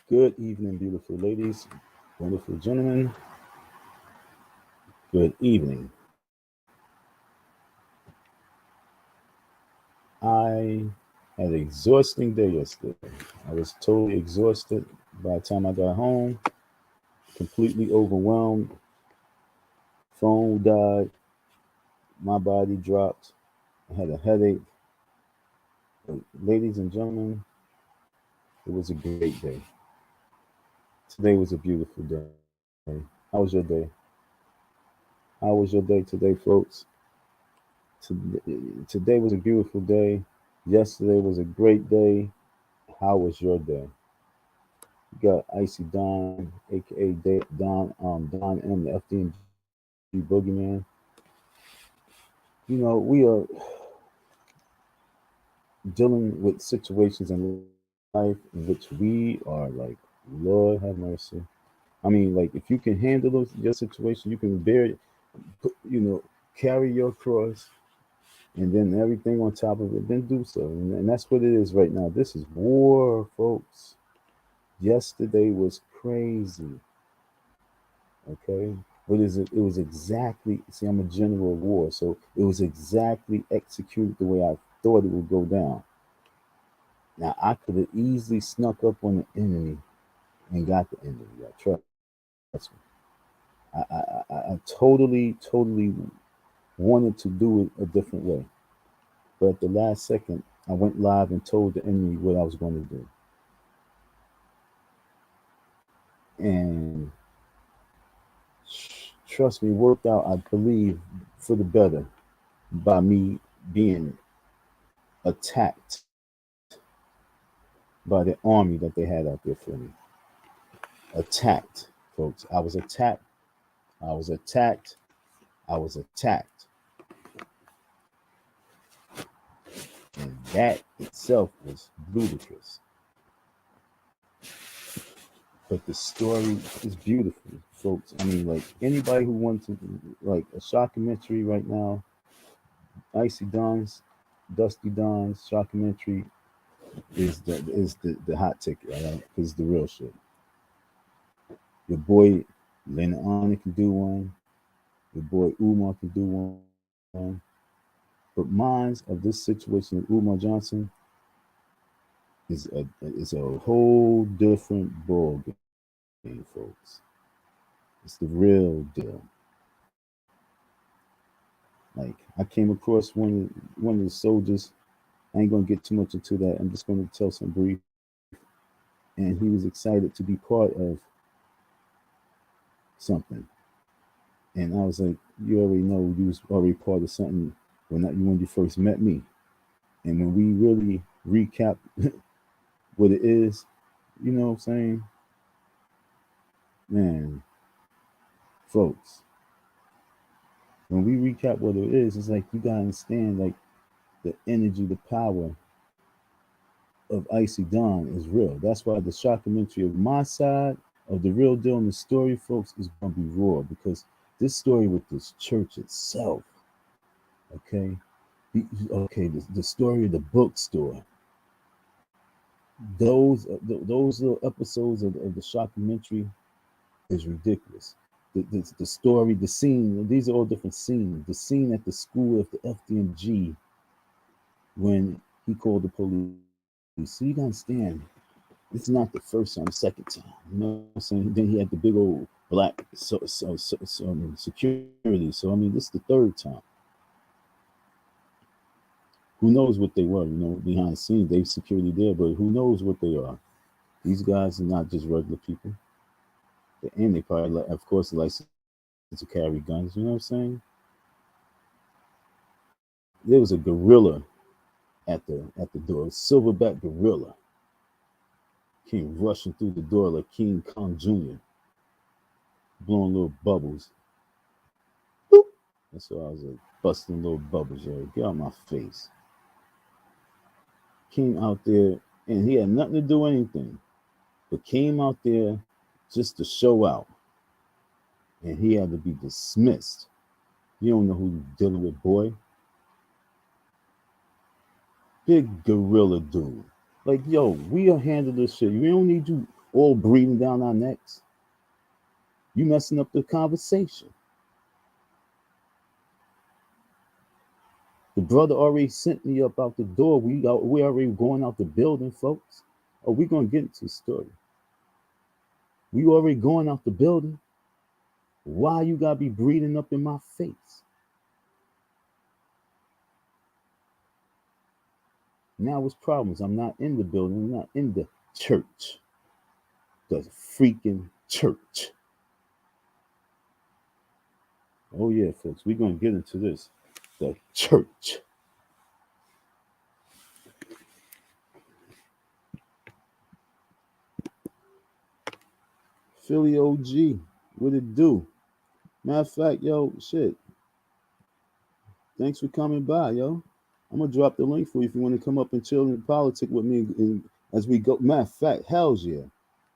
Good evening, beautiful ladies, wonderful gentlemen. Good evening. I had an exhausting day yesterday. I was totally exhausted by the time I got home, completely overwhelmed. Phone died, my body dropped. I had a headache. But ladies and gentlemen, it was a great day. Today was a beautiful day. How was your day? How was your day today, folks? Today was a beautiful day. Yesterday was a great day. How was your day? You got Icy Don, aka Don M, the FDMG Boogieman. We are dealing with situations in life in which we are like, Lord have mercy. I mean, like, if you can handle your situation, you can bear it, put, carry your cross, and then everything on top of it, then do so. And that's what it is right now. This is war, folks. Yesterday was crazy. Okay. What is it? It was exactly, see, I'm a general of war, so it was exactly executed the way I thought it would go down. Now, I could have easily snuck up on the enemy and got the enemy. Trust me. I totally wanted to do it a different way. But at the last second, I went live and told the enemy what I was going to do. And trust me, worked out, I believe, for the better by me being attacked by the army that they had out there for me. Attacked, folks. I was attacked. I was attacked. I was attacked. And that itself was ludicrous. But the story is beautiful, folks. I mean, like, anybody who wants to, like, a shockumentary right now, Icy Don's, Dusty Don's shockumentary is the hot ticket, all right? Because it's the real shit. Your boy Lena Ani can do one. Your boy Umar can do one. But minds of this situation with Umar Johnson is a whole different ball game, folks. It's the real deal. Like, I came across one of the soldiers. I ain't gonna get too much into that. I'm just gonna tell some brief. And he was excited to be part of something. And I was like, you already know you was already part of something when you first met me. And when we really recap what it is, you know what I'm saying? Man, folks, when we recap what it is, it's like you gotta understand, like, the energy, the power of Icy Dawn is real. That's why the shockumentary of my side of the real deal and the story, folks, is gonna be raw, because this story with this church itself, okay, the story of the bookstore, those little episodes of the shockumentary is ridiculous. The story, the scene, these are all different scenes. The scene at the school of the FDMG when he called the police. So you gotta understand, it's not the first time, the second time. You know what I'm saying? Then he had the big old black security. So I mean, this is the third time. Who knows what they were? Behind the scenes, they security there, but who knows what they are? These guys are not just regular people. And they probably, of course, license to carry guns. You know what I'm saying? There was a gorilla at the door, a silverback gorilla came rushing through the door like King Kong Jr., blowing little bubbles. Boop. That's why I was like busting little bubbles, yo. Get out my face. Came out there and he had nothing to do anything, but came out there just to show out. And he had to be dismissed. You don't know who you're dealing with, boy. Big gorilla dude. Like, yo, we'll handle this shit. We don't need you all breathing down our necks. You messing up the conversation. The brother already sent me up out the door. We already going out the building, folks. Are we gonna get into the story? We already going out the building. Why you gotta be breathing up in my face? Now it's problems. I'm not in the building. I'm not in the church. The freaking church. Oh yeah, folks, we're gonna get into this. The church. Philly OG, what it do? Matter of fact, yo, shit. Thanks for coming by, yo. I'm gonna drop the link for you if you want to come up and chill in politics with me as we go. Matter of fact, hell's yeah,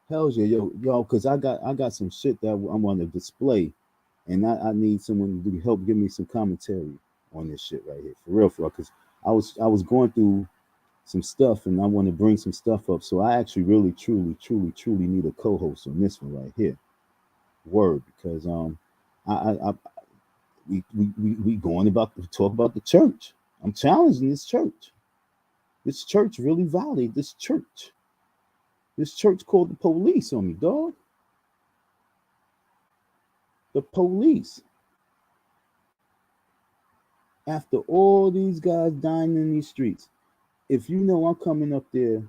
yo, because I got some shit that I'm on to display, and I need someone to help give me some commentary on this shit right here, for real, because I was going through some stuff and I want to bring some stuff up, so I actually really truly need a co-host on this one right here. Word, because I we going about to talk about the church. I'm challenging this church. This church really violated this church. This church called the police on me, dog. The police. After all these guys dying in these streets, if you know I'm coming up there,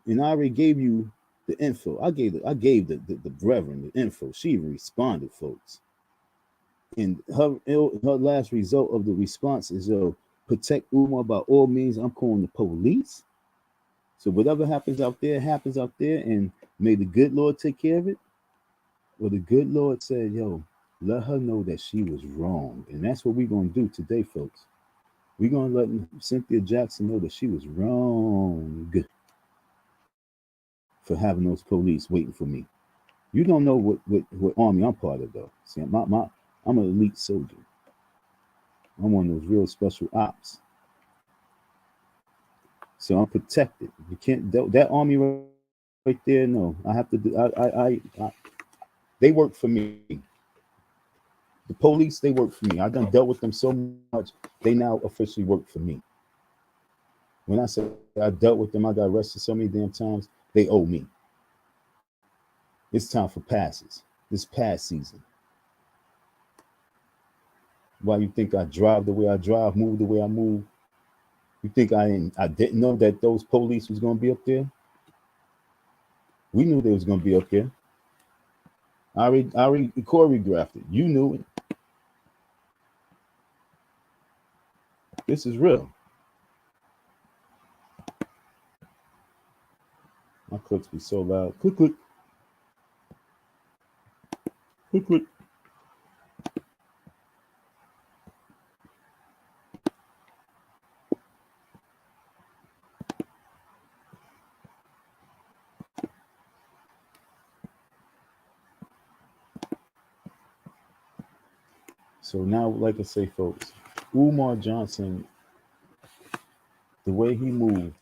and I already gave you the info. I gave the brethren the info. She even responded, folks. And her last result of the response is, protect Umar by all means. I'm calling the police. So whatever happens out there, and may the good Lord take care of it. Well, the good Lord said, yo, let her know that she was wrong. And that's what we're going to do today, folks. We're going to let Cynthia Jackson know that she was wrong for having those police waiting for me. You don't know what army I'm part of, though. See, I'm an elite soldier. I'm one of those real special ops. So I'm protected. You can't, that army right there, no. I have to do, they work for me. The police, they work for me. I done dealt with them so much, they now officially work for me. When I say I dealt with them, I got arrested so many damn times, they owe me. It's time for passes. This pass season. Why you think I drive the way I drive, move the way I move? You think I didn't know that those police was gonna be up there? We knew they was gonna be up there. I already choreographed it. You knew it. This is real. My clicks be so loud. Click, click. Click, click. So now, like I say, folks, Umar Johnson, the way he moved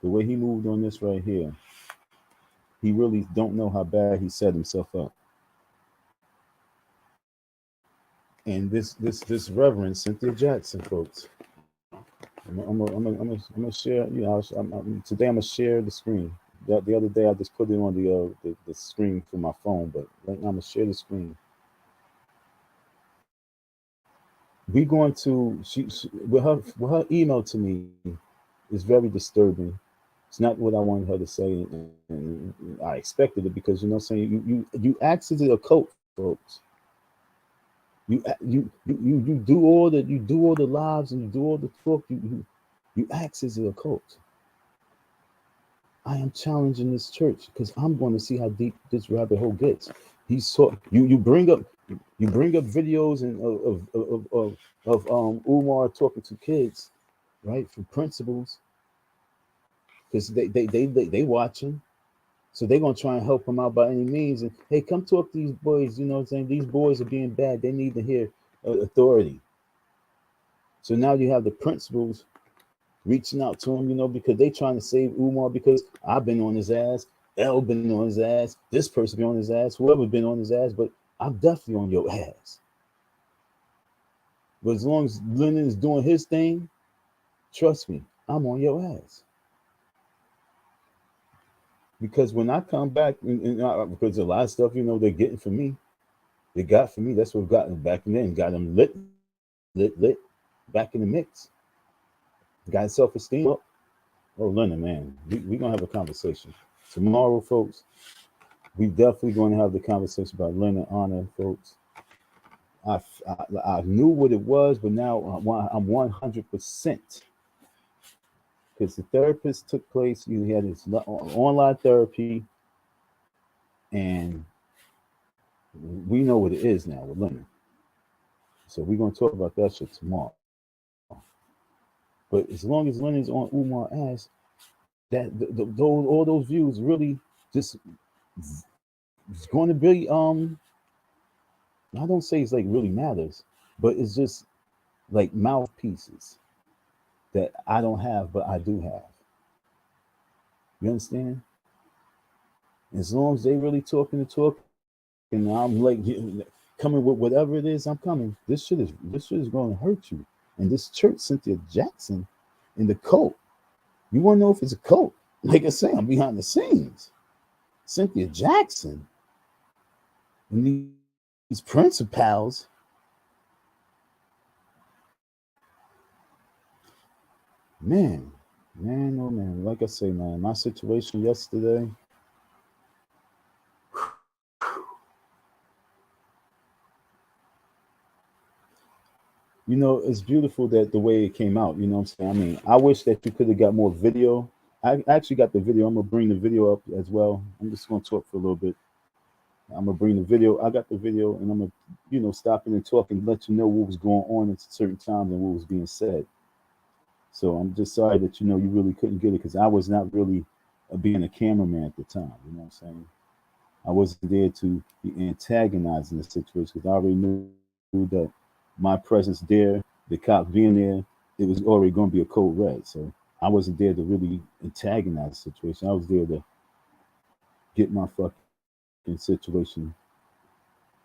on this right here, he really don't know how bad he set himself up. And this Reverend Cynthia Jackson, folks, I'm gonna share. You know, today I'm gonna share the screen. The other day I just put it on the screen for my phone, but right now I'm gonna share the screen. We going to she with her email to me is very disturbing. It's not what I wanted her to say, and I expected it because, you know, saying you act as a cult, folks. You do all the lives and you do all the talk. You act as a cult. I am challenging this church because I'm going to see how deep this rabbit hole gets. He's so you bring up videos and of Umar talking to kids, right, from principals, because they watching, so they're gonna try and help him out by any means. And hey, come talk to these boys. You know what I'm saying? These boys are being bad. They need to hear authority. So now you have the principals reaching out to him, because they trying to save Umar because I've been on his ass, L been on his ass, this person been on his ass, whoever been on his ass, but I'm definitely on your ass. But as long as Lennon is doing his thing, trust me, I'm on your ass. Because when I come back, because a lot of stuff, they're getting for me, they got for me. That's what got them back in there and got them lit, back in the mix. Got self-esteem up. Oh, Lennon, man, we gonna have a conversation tomorrow, folks. We definitely going to have the conversation about Leonard Honor, folks. I knew what it was, but now I'm 100% because the therapist took place. He had his online therapy, and we know what it is now with Leonard. So we're going to talk about that shit tomorrow. But as long as Leonard's on Umar ass, all those views really just it's going to be I don't say it's like really matters, but it's just like mouthpieces that I don't have, but I do have. You understand? As long as they really talking the talk, and I'm like coming with whatever it is, I'm coming. This shit is going to hurt you. And this church, Cynthia Jackson, in the cult. You want to know if it's a cult? Like I say, I'm behind the scenes. Cynthia Jackson and these principals. Man, man, oh man. Like I say, man, my situation yesterday. It's beautiful that the way it came out. You know what I'm saying? I mean, I wish that you could have got more video. I actually got the video. I'm gonna bring the video up as well. I'm just gonna talk for a little bit. I'm gonna bring the video. I got the video, and I'm gonna, stop in and talk and let you know what was going on at certain times and what was being said. So I'm just sorry that you really couldn't get it because I was not really being a cameraman at the time. You know what I'm saying? I wasn't there to be antagonizing the situation because I already knew that my presence there, the cops being there, it was already going to be a code red. So I wasn't there to really antagonize the situation. I was there to get my fucking situation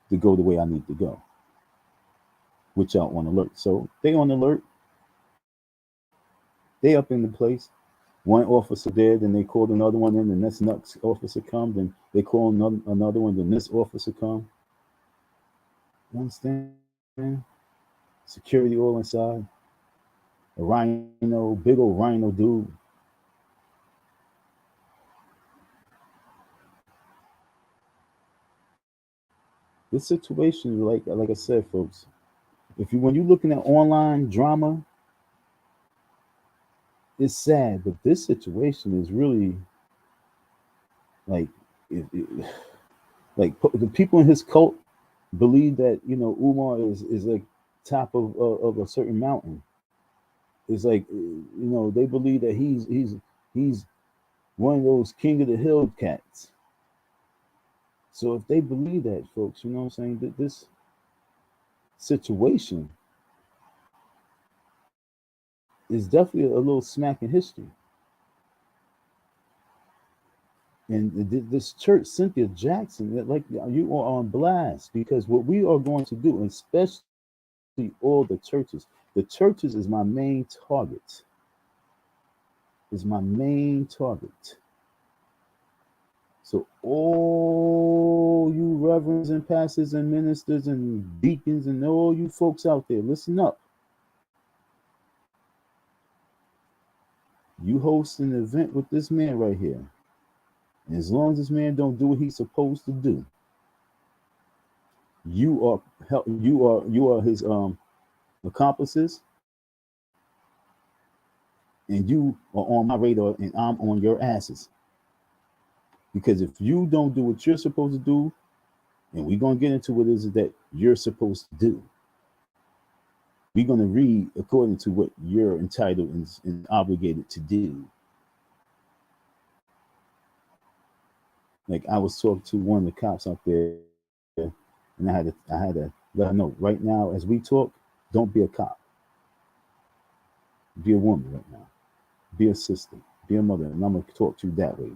to go the way I need to go, which out on alert. So they on alert. They up in the place. One officer there, then they called another one in. The next officer come, then they call another one. Then this officer come. You understand? Security all inside. A rhino, big old rhino dude. This situation, like I said, folks. If you when you're looking at online drama, it's sad, but this situation is really like, like the people in his cult believe that Umar is like top of a certain mountain. It's like they believe that he's one of those king of the hill cats. So if they believe that, folks, you know what I'm saying, that this situation is definitely a little smack in history. And this church, Cynthia Jackson, like you are on blast because what we are going to do, especially all the churches is my main target. Is my main target. So all you reverends and pastors and ministers and deacons and all you folks out there, listen up. You host an event with this man right here. And as long as this man don't do what he's supposed to do, you are his accomplices, and you are on my radar, and I'm on your asses. Because if you don't do what you're supposed to do, and we're gonna get into what it is that you're supposed to do, we're gonna read according to what you're entitled and obligated to do. Like I was talking to one of the cops out there, and I had to let her know right now as we talk, don't be a cop. Be a woman right now. be a sister, be a mother, and I'm gonna talk to you that way.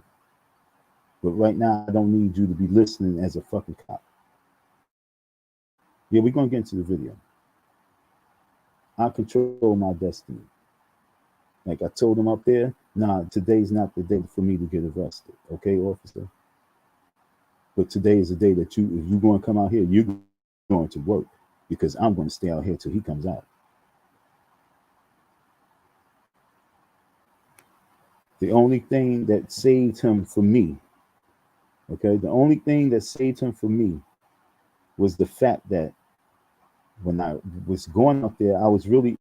But right now, I don't need you to be listening as a fucking cop. Yeah, we're gonna get into the video. I control my destiny. Like I told him up there, nah, today's not the day for me to get arrested. Okay, officer? But today is the day that if you're going to come out here, you're going to work because I'm going to stay out here till he comes out. The only thing that saved him for me, okay, the only thing that saved him for me was the fact that when I was going out there, I was really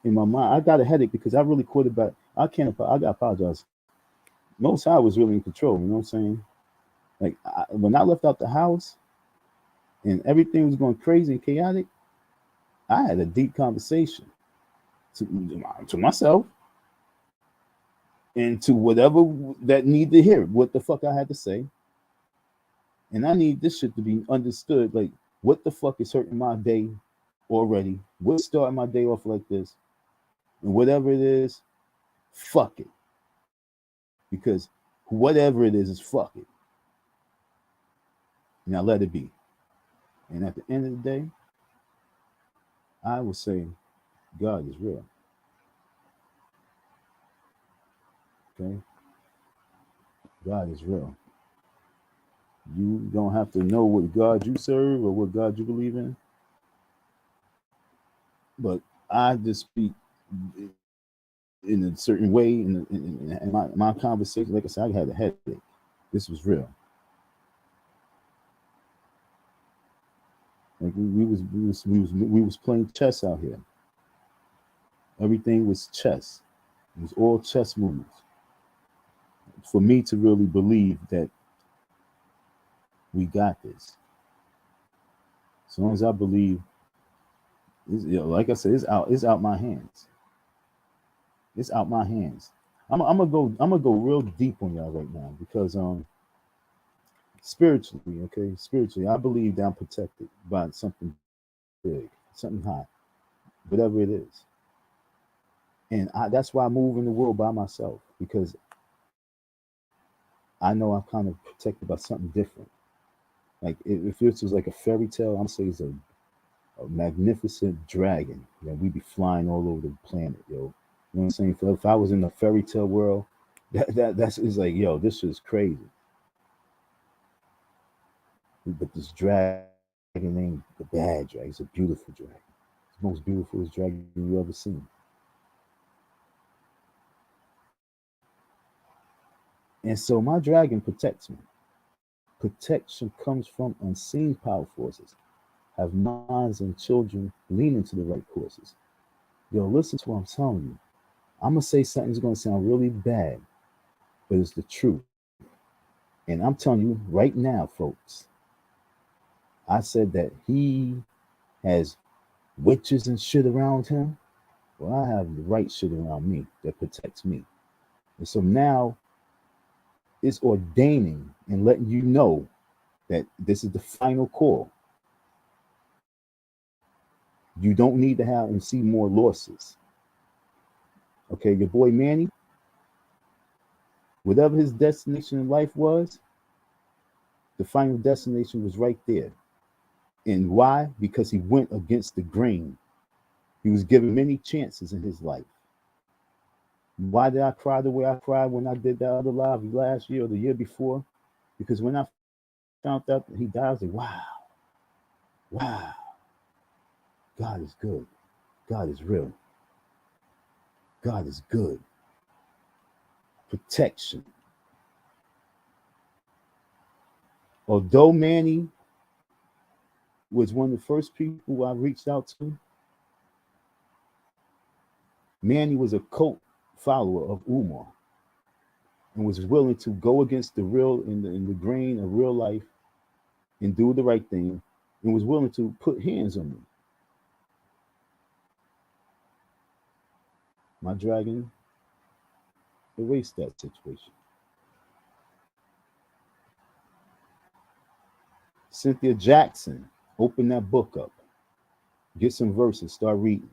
in my mind. I got a headache because I really quarterback. I got to apologize. Most High was really in control. You know what I'm saying? Like when I left out the house and everything was going crazy and chaotic, I had a deep conversation to myself and to whatever that need to hear what the fuck I had to say. And I need this shit to be understood. Like, what the fuck is hurting my day already? What's starting my day off like this? And whatever it is, fuck it. Because whatever it is fuck it. Now let it be. And at the end of the day, I will say God is real. Okay? God is real. You don't have to know what God you serve or what God you believe in. But I just speak in a certain way in my conversation. Like I said, I had a headache. This was real. Like we was playing chess out here. Everything was chess. It was all chess movements. For me to really believe that we got this. As long as I believe, like I said, it's out my hands. It's out my hands. I'm gonna go real deep on y'all right now because spiritually, okay, spiritually, I believe that I'm protected by something big, something high, whatever it is. And that's why I move in the world by myself because I know I'm kind of protected by something different. Like if this was like a fairy tale, I'm gonna say it's a magnificent dragon that we be flying all over the planet, yo. You know what I'm saying? If I was in a fairy tale world, that's is like, yo, this is crazy. But this dragon ain't the bad dragon. It's a beautiful dragon. It's the most beautiful dragon you ever seen. And so my dragon protects me. Protection comes from unseen power forces. Have minds and children lean into the right courses. Yo, listen to what I'm telling you. I'm gonna say something's gonna sound really bad, but it's the truth. And I'm telling you right now, folks, I said that he has witches and shit around him. Well, I have the right shit around me that protects me. And so now it's ordaining and letting you know that this is the final call. You don't need to have and see more losses. Okay, your boy Manny, whatever his destination in life was, the final destination was right there. And why? Because he went against the grain. He was given many chances in his life. Why did I cry the way I cried when I did that other live last year or the year before? Because when I found out that he died, I was like, wow, God is good. God is real. God is good. Protection. Although Manny was one of the first people I reached out to, Manny was a cult follower of Umar and was willing to go against the real in the grain of real life and do the right thing and was willing to put hands on me. My dragon erased that situation. Cynthia Jackson, open that book up. Get some verses, start reading.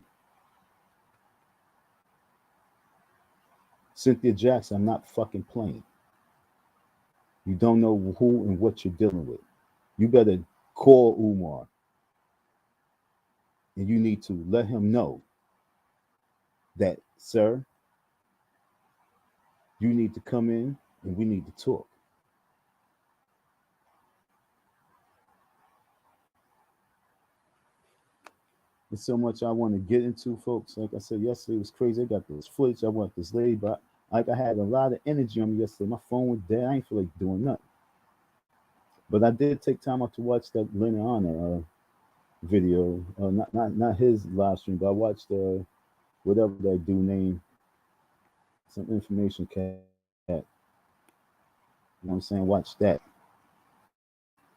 Cynthia Jackson, I'm not fucking playing. You don't know who and what you're dealing with. You better call Umar and you need to let him know that, sir, you need to come in and we need to talk. There's so much I want to get into, folks. Like I said yesterday, it was crazy. I got this footage. I want this lady, but like I had a lot of energy on me yesterday. My phone was dead. I ain't feel like doing nothing. But I did take time out to watch that Leonard Honor video. Not his live stream, but I watched whatever that dude named, some information cat. You know what I'm saying? Watch that.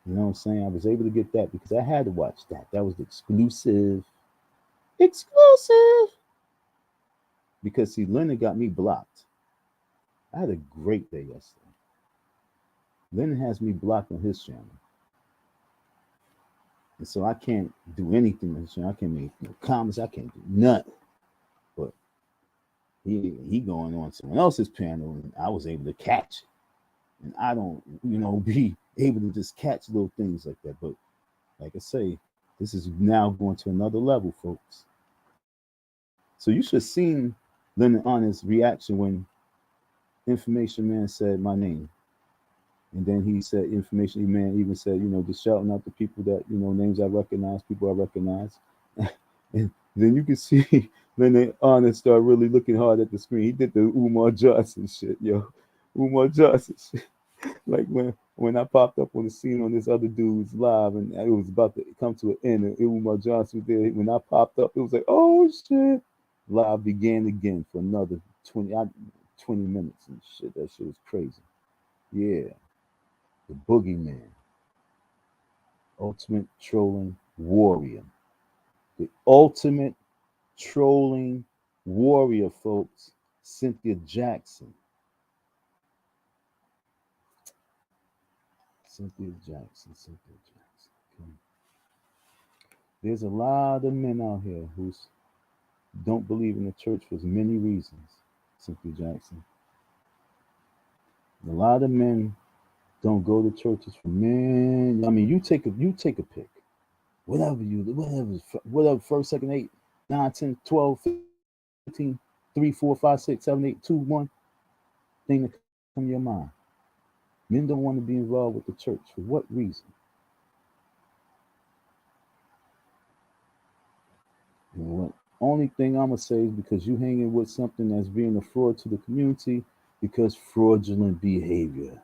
You know what I'm saying? I was able to get that because I had to watch that. That was the exclusive. Exclusive. Because see, Leonard got me blocked. I had a great day yesterday. Leonard has me blocked on his channel. And so I can't do anything on his channel. I can't make no comments. I can't do nothing. But he going on someone else's panel and I was able to catch it. And I don't, be able to just catch little things like that. But like I say, this is now going to another level, folks. So you should have seen Leonard Honest's reaction when Information Man said my name. And then he said, Information Man even said, just shouting out the people that, names I recognize, people I recognize. And then you can see Leonard Honest start really looking hard at the screen. He did the Umar Johnson shit, yo. Umar Johnson shit. Like when I popped up on the scene on this other dude's live and it was about to come to an end and Umar Johnson was there. When I popped up, it was like, oh shit. Live began again for another 20 minutes and shit. That shit was crazy. Yeah. The Boogeyman. Ultimate trolling warrior. The ultimate trolling warrior, folks. Cynthia Jackson. Cynthia Jackson. Okay. There's a lot of men out here who don't believe in the church for many reasons. Cynthia Jackson. A lot of men don't go to churches for men. I mean, you take a pick. Whatever, first, second, 8, 9, 10, 12, 15, 3, 4, 5, 6, 7, 8, 2, 1 thing that come to your mind. Men don't want to be involved with the church. For what reason? What only thing I'm gonna say is because you hanging with something that's being a fraud to the community, because fraudulent behavior.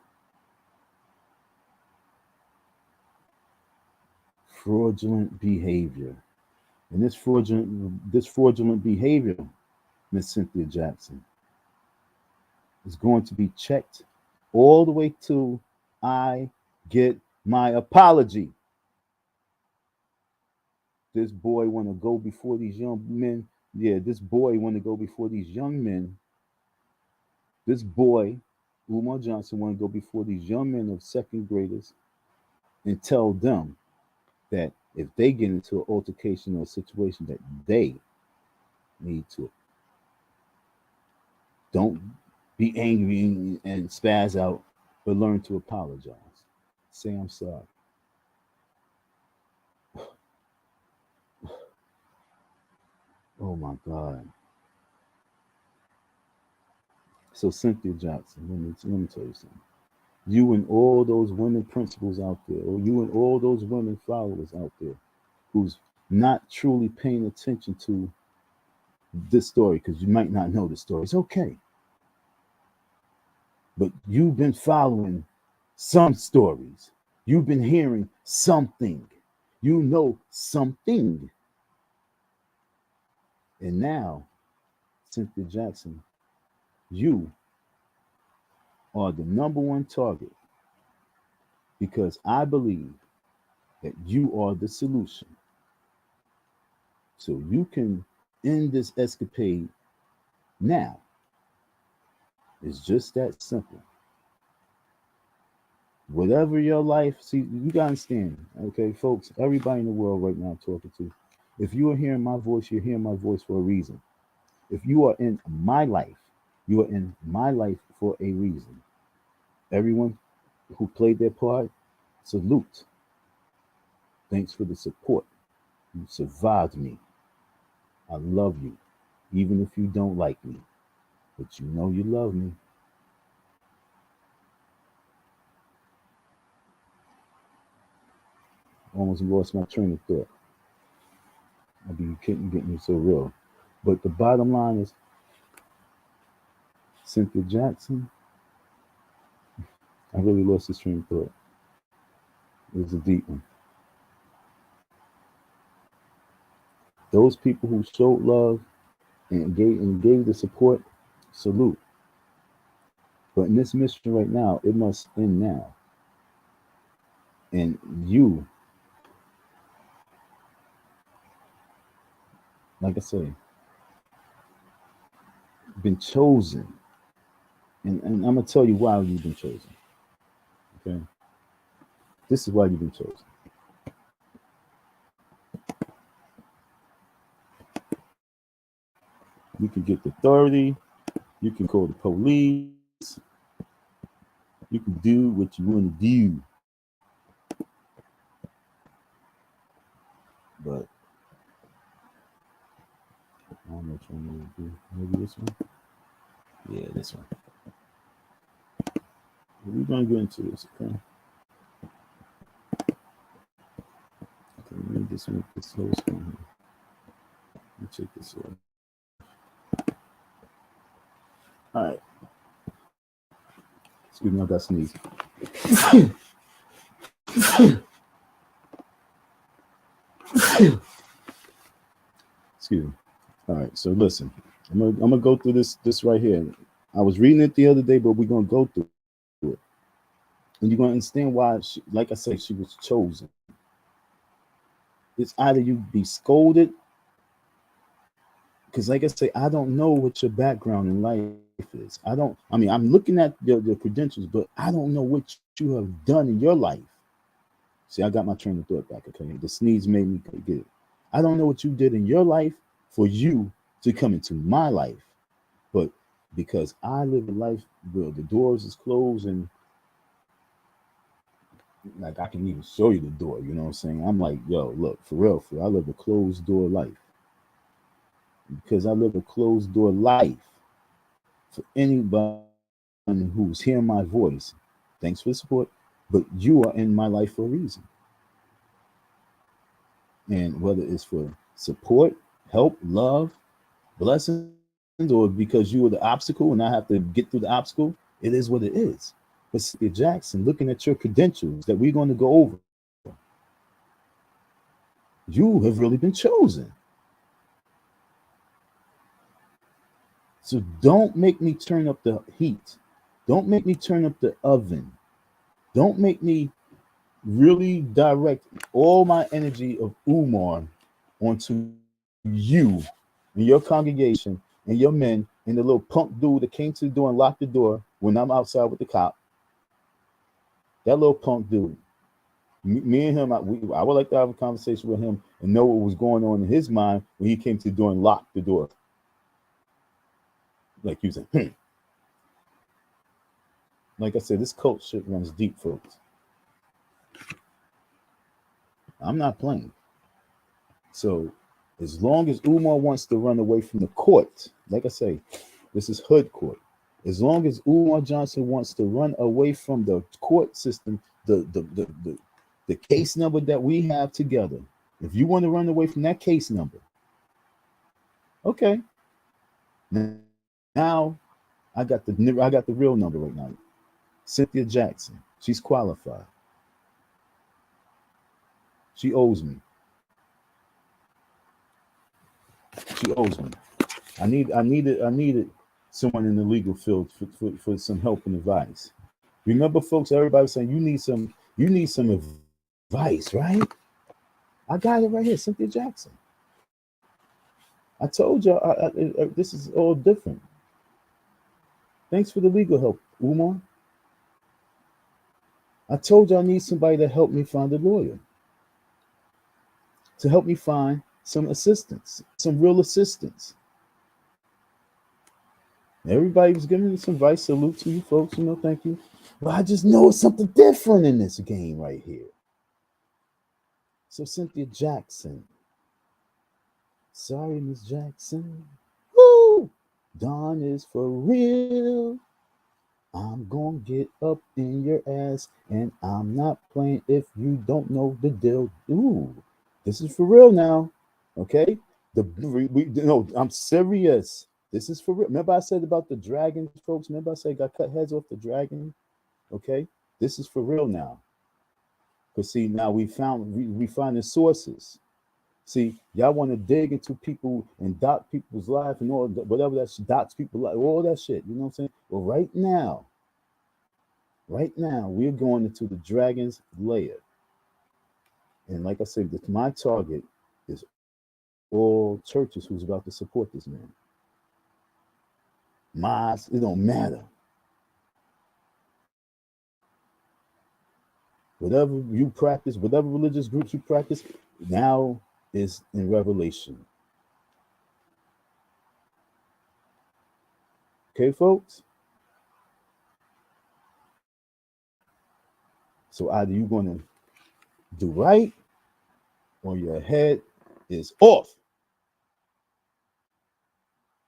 Fraudulent behavior. And this fraudulent behavior, Miss Cynthia Jackson, is going to be checked all the way to I get my apology. This boy want to go before these young men. Yeah, this boy want to go before these young men. This boy, Umar Johnson, want to go before these young men of second graders and tell them that if they get into an altercation or a situation that they need to, don't be angry and spaz out, but learn to apologize. Say I'm sorry. Oh my God. So Cynthia Jackson, let me tell you something. You and all those women principals out there, or you and all those women followers out there who's not truly paying attention to this story, because you might not know the story. It's okay. But you've been following some stories. You've been hearing something. You know something. And now, Cynthia Jackson, you are the number one target, because I believe that you are the solution. So you can end this escapade now. It's just that simple. Whatever your life, see, you gotta understand, okay, folks, everybody in the world right now I'm talking to, if you are hearing my voice, you're hearing my voice for a reason. If you are in my life, You are in my life for a reason. Everyone who played their part, salute. Thanks for the support. You survived me. I love you, even if you don't like me. But you know you love me. Almost lost my train of thought. I be getting so real. But the bottom line is Cynthia Jackson. I really lost this train of thought. It was a deep one. Those people who showed love and gave the support, salute. But in this mission right now, it must end now. And you, like I say, been chosen. And I'm gonna tell you why you've been chosen. Okay. This is why you've been chosen. You can get the authority, you can call the police, you can do what you want to do. But I don't know which one to do. Maybe this one? Yeah, this one. We're gonna get into this, okay? Okay, let me just make this whole screen here. Let me check this off. Alright. Excuse me, I got sneeze. Excuse me. All right, so listen, I'm gonna go through this right here. I was reading it the other day, but we're gonna go through it, and you're gonna understand why. Like I said, she was chosen. It's either you be scolded, because like I say, I don't know what your background in life is. I don't. I mean, I'm looking at your credentials, but I don't know what you have done in your life. See, I got my train of thought back. Okay, the sneeze made me get it. I don't know what you did in your life for you to come into my life. But because I live a life where the doors is closed and like I can even show you the door, you know what I'm saying? I'm like, yo, look, for real, I live a closed door life. Because I live a closed door life for anybody who's hearing my voice, thanks for the support. But you are in my life for a reason. And whether it's for support, help, love, blessings, or because you were the obstacle and I have to get through the obstacle, it is what it is. But Cynthia Jackson, looking at your credentials that we're going to go over, you have really been chosen. So don't make me turn up the heat. Don't make me turn up the oven. Don't make me really direct all my energy of Umar onto you and your congregation and your men and the little punk dude that came to the door and locked the door when I'm outside with the cop. That little punk dude. Me and him, I would like to have a conversation with him and know what was going on in his mind when he came to the door and locked the door. Like you said, Like I said, this cult shit runs deep, folks. I'm not playing. So as long as Umar wants to run away from the court, like I say, this is hood court. As long as Umar Johnson wants to run away from the court system, the case number that we have together, if you want to run away from that case number, okay. Now I got the real number right now. Cynthia Jackson. She's qualified. She owes me. She owes me. I needed someone in the legal field for some help and advice. Remember, folks, everybody was saying you need some advice, right? I got it right here, Cynthia Jackson. I told y'all this is all different. Thanks for the legal help, Umar. I told you I need somebody to help me find a lawyer, to help me find some assistance, some real assistance. Everybody was giving me some advice. Salute to you folks, thank you. But I just know it's something different in this game right here. So Cynthia Jackson. Sorry, Miss Jackson. Woo! Dawn is for real. I'm gonna get up in your ass, and I'm not playing if you don't know the deal. Ooh, this is for real now. Okay? No, I'm serious. This is for real. Remember I said about the dragons, folks? Remember I said I got cut heads off the dragon? Okay? This is for real now. Because see, now we find the sources. See, y'all want to dig into people and dot people's life and all whatever that dots people like all that shit. You know what I'm saying? Well, right now, we're going into the dragon's lair, and like I said, my target is all churches who's about to support this man. Mosques, it don't matter. Whatever you practice, whatever religious groups you practice, now is in Revelation. Okay, folks? So either you're going to do right or your head is off.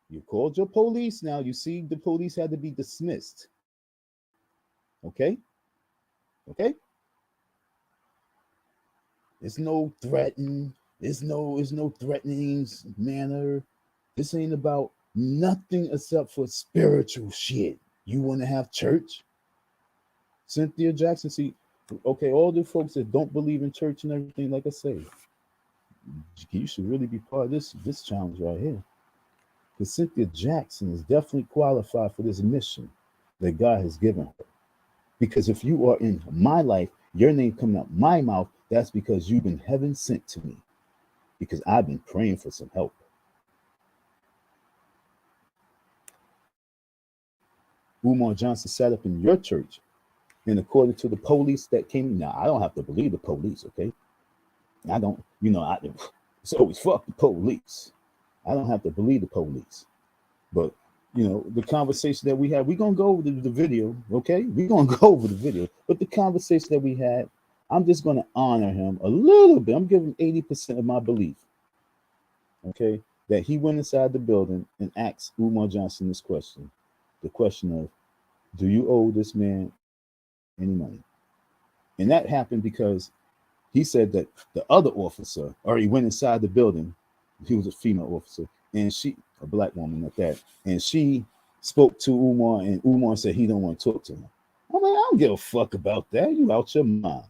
You called your police now. You see, the police had to be dismissed. Okay? Okay? There's no threatening. There's no threatening manner. This ain't about nothing except for spiritual shit. You want to have church? Cynthia Jackson, see, okay, all the folks that don't believe in church and everything, like I say, you should really be part of this challenge right here. Because Cynthia Jackson is definitely qualified for this mission that God has given her. Because if you are in my life, your name coming out my mouth, that's because you've been heaven sent to me. Because I've been praying for some help. Umar Johnson sat up in your church, and according to the police that came, now I don't have to believe the police, okay? I don't, it's always fuck the police. I don't have to believe the police. But the conversation that we had, we're gonna go over the video, okay? We're gonna go over the video. But the conversation that we had, I'm just gonna honor him a little bit. I'm giving 80% of my belief. Okay, that he went inside the building and asked Umar Johnson this question. The question of, do you owe this man any money? And that happened because he said that the other officer already went inside the building. He was a female officer, and a black woman at that, and she spoke to Umar, and Umar said he don't want to talk to him. I'm like, I don't give a fuck about that. You out your mind.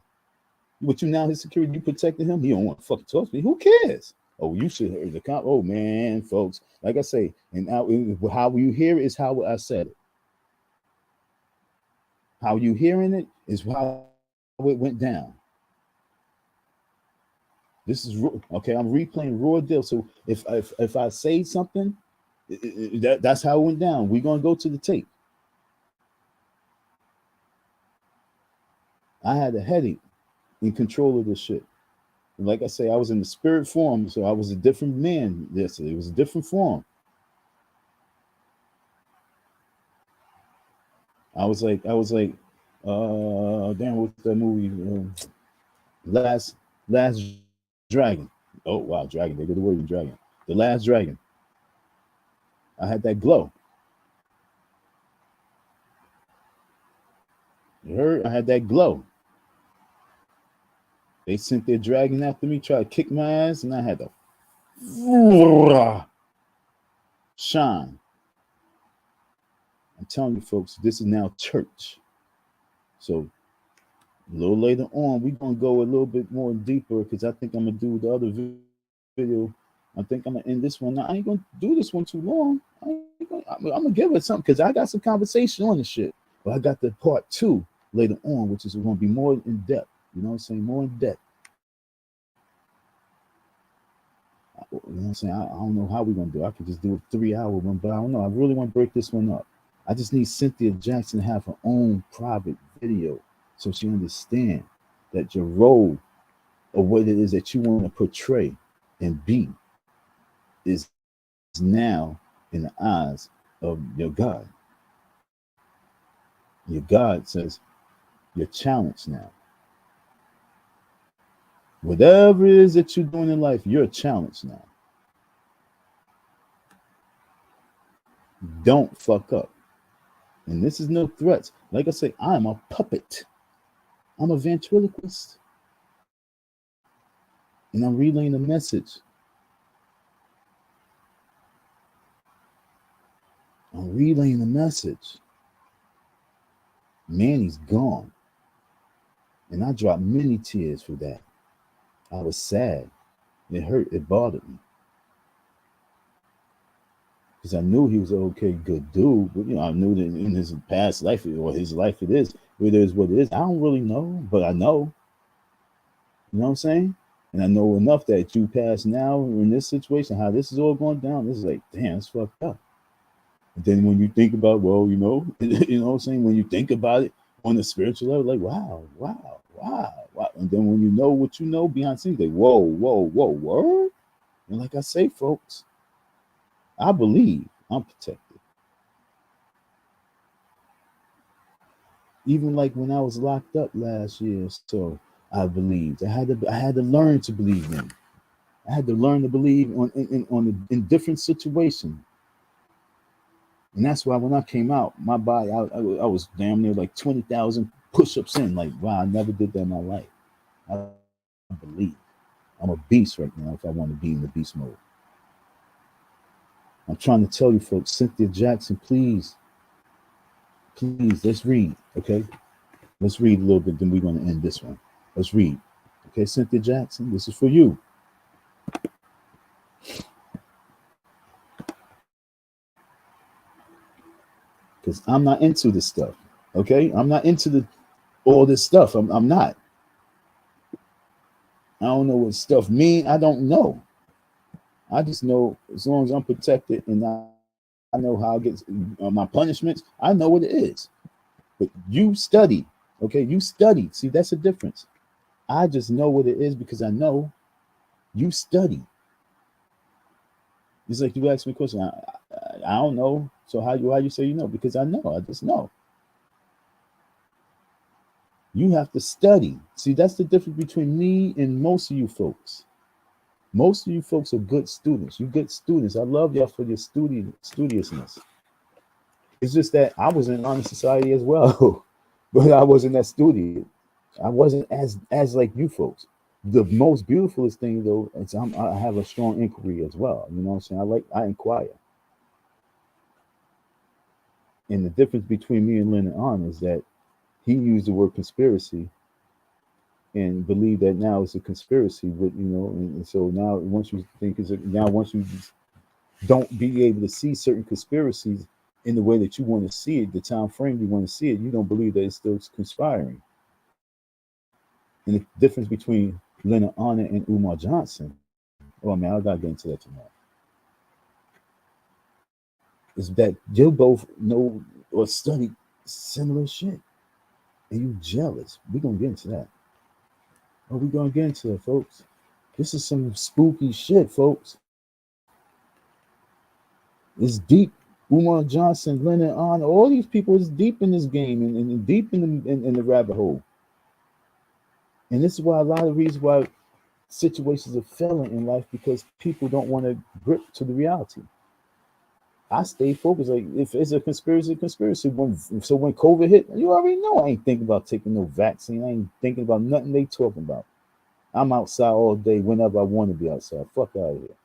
But you now his security, you protected him. He don't want to fucking talk to me. Who cares? Oh, you should hear the cop. Oh man, folks. Like I say, and how you hear it is how I said it. How you hearing it is how it went down. This is okay. I'm replaying raw deal. So if I say something, that's how it went down. We're gonna go to the tape. I had a headache in control of this shit. And like I say, I was in the spirit form, so I was a different man. Yes, it was a different form. I was like, damn, what's that movie? Last Dragon. Oh wow, Dragon. They go the word Dragon. The Last Dragon. I had that glow. You heard? I had that glow. They sent their dragon after me, tried to kick my ass, and I had to shine. I'm telling you, folks, this is now church. So a little later on, we're gonna go a little bit more deeper because I think I'm gonna do the other video. I think I'm gonna end this one. Now, I ain't gonna do this one too long. I'm gonna give it something because I got some conversation on the shit. But I got the part 2 later on, which is gonna be more in depth. You know what I'm saying? More in depth. You know what I'm saying? I don't know how we're gonna do it. I could just do a 3-hour one, but I don't know. I really want to break this one up. I just need Cynthia Jackson to have her own private video so she understand that your role or what it is that you want to portray and be is now in the eyes of your God. Your God says you're challenged now. Whatever it is that you're doing in life, you're challenged now. Don't fuck up. And this is no threats. Like I say, I'm a puppet. I'm a ventriloquist. And I'm relaying the message. I'm relaying the message. Manny's gone. And I dropped many tears for that. I was sad. It hurt. It bothered me. Because I knew he was an okay, good dude. But, I knew that in his past life, or his life it is, it is what it is. I don't really know, but I know. You know what I'm saying? And I know enough that you pass now in this situation, how this is all going down. This is like, damn, it's fucked up. And then when you think about, well, you know what I'm saying? When you think about it on the spiritual level, like, wow. And then when you know what you know behind the scenes, like, whoa, word. And like I say, folks, I believe I'm protected. Even like when I was locked up last year, so I believed. I had to learn to believe in. I had to learn to believe in different situations. And that's why when I came out, my body, I was damn near like 20,000 push-ups in. Like, wow, I never did that in my life. I believe. I'm a beast right now if I want to be in the beast mode. I'm trying to tell you folks, Cynthia Jackson, please, let's read, okay? Let's read a little bit, then we're going to end this one. Let's read. Okay, Cynthia Jackson, this is for you. Because I'm not into this stuff, okay? I'm not into all this stuff. I'm not. I don't know what stuff mean. I don't know. I just know as long as I'm protected and I know how I get my punishments, I know what it is. But you study, okay? You study. See, that's the difference. I just know what it is because I know. You study. It's like you ask me a question. I don't know. So how you say you know? Because I know. I just know. You have to study. See, that's the difference between me and most of you folks. Most of you folks are good students. You good students. I love y'all for your studiousness. It's just that I was in honor society as well, but I wasn't that studious. I wasn't as like you folks. The most beautifulest thing though is I have a strong inquiry as well. You know what I'm saying? I inquire. And the difference between me and Leonard On is that he used the word conspiracy and believe that now it's a conspiracy with and so now once you think once you don't be able to see certain conspiracies in the way that you want to see it, the time frame you want to see it, you don't believe that it's still conspiring. And the difference between Leonard Arnold and Umar Johnson, oh man, I gotta get into that tomorrow, is that you both know or study similar shit and you jealous. We're gonna get into that. Oh, we're gonna get into it, folks. This is some spooky shit, folks. It's deep. Umar Johnson, Leonard On, all these people is deep in this game and deep in the rabbit hole. And this is why a lot of reasons why situations are failing in life, because people don't want to grip to the reality. I stay focused. Like if it's a conspiracy. So when COVID hit, you already know I ain't thinking about taking no vaccine. I ain't thinking about nothing they talking about. I'm outside all day whenever I want to be outside. Fuck out of here.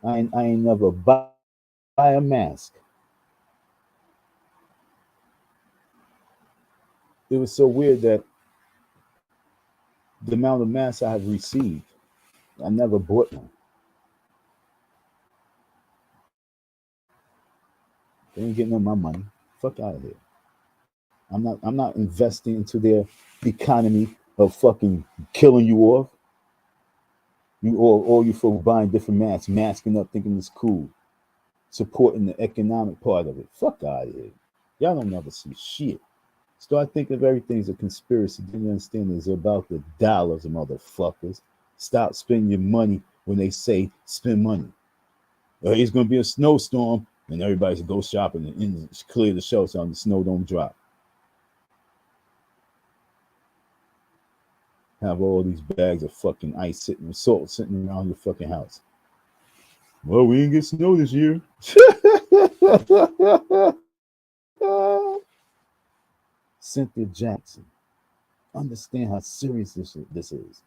I ain't never buy a mask. It was so weird that the amount of masks I have received, I never bought one. They ain't getting my money. Fuck out of here. I'm not investing into their economy of fucking killing you off. You all you folks buying different masks, masking up, thinking it's cool, supporting the economic part of it. Fuck out of here. Y'all don't never see shit. Start thinking of everything's a conspiracy. Then you understand it's about the dollars, motherfuckers. Stop spending your money when they say spend money. It's going to be a snowstorm, and everybody's go shopping and clear the shelves so the snow don't drop. Have all these bags of fucking ice sitting, salt sitting around your fucking house. Well, we didn't get snow this year. Cynthia Jackson. Understand how serious this is.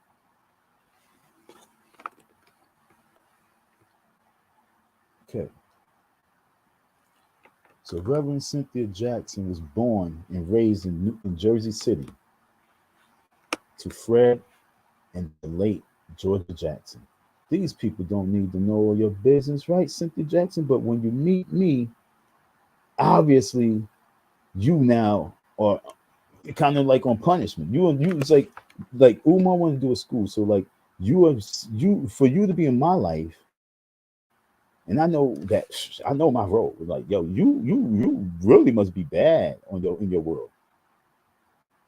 Okay. So Reverend Cynthia Jackson was born and raised in Jersey City to Fred and the late Georgia Jackson. These people don't need to know all your business, right, Cynthia Jackson? But when you meet me, obviously you now are kind of like on punishment. You it's like Umar wanted to do a school, so like you for you to be in my life, and I know my role. Like, yo, you really must be bad in your world.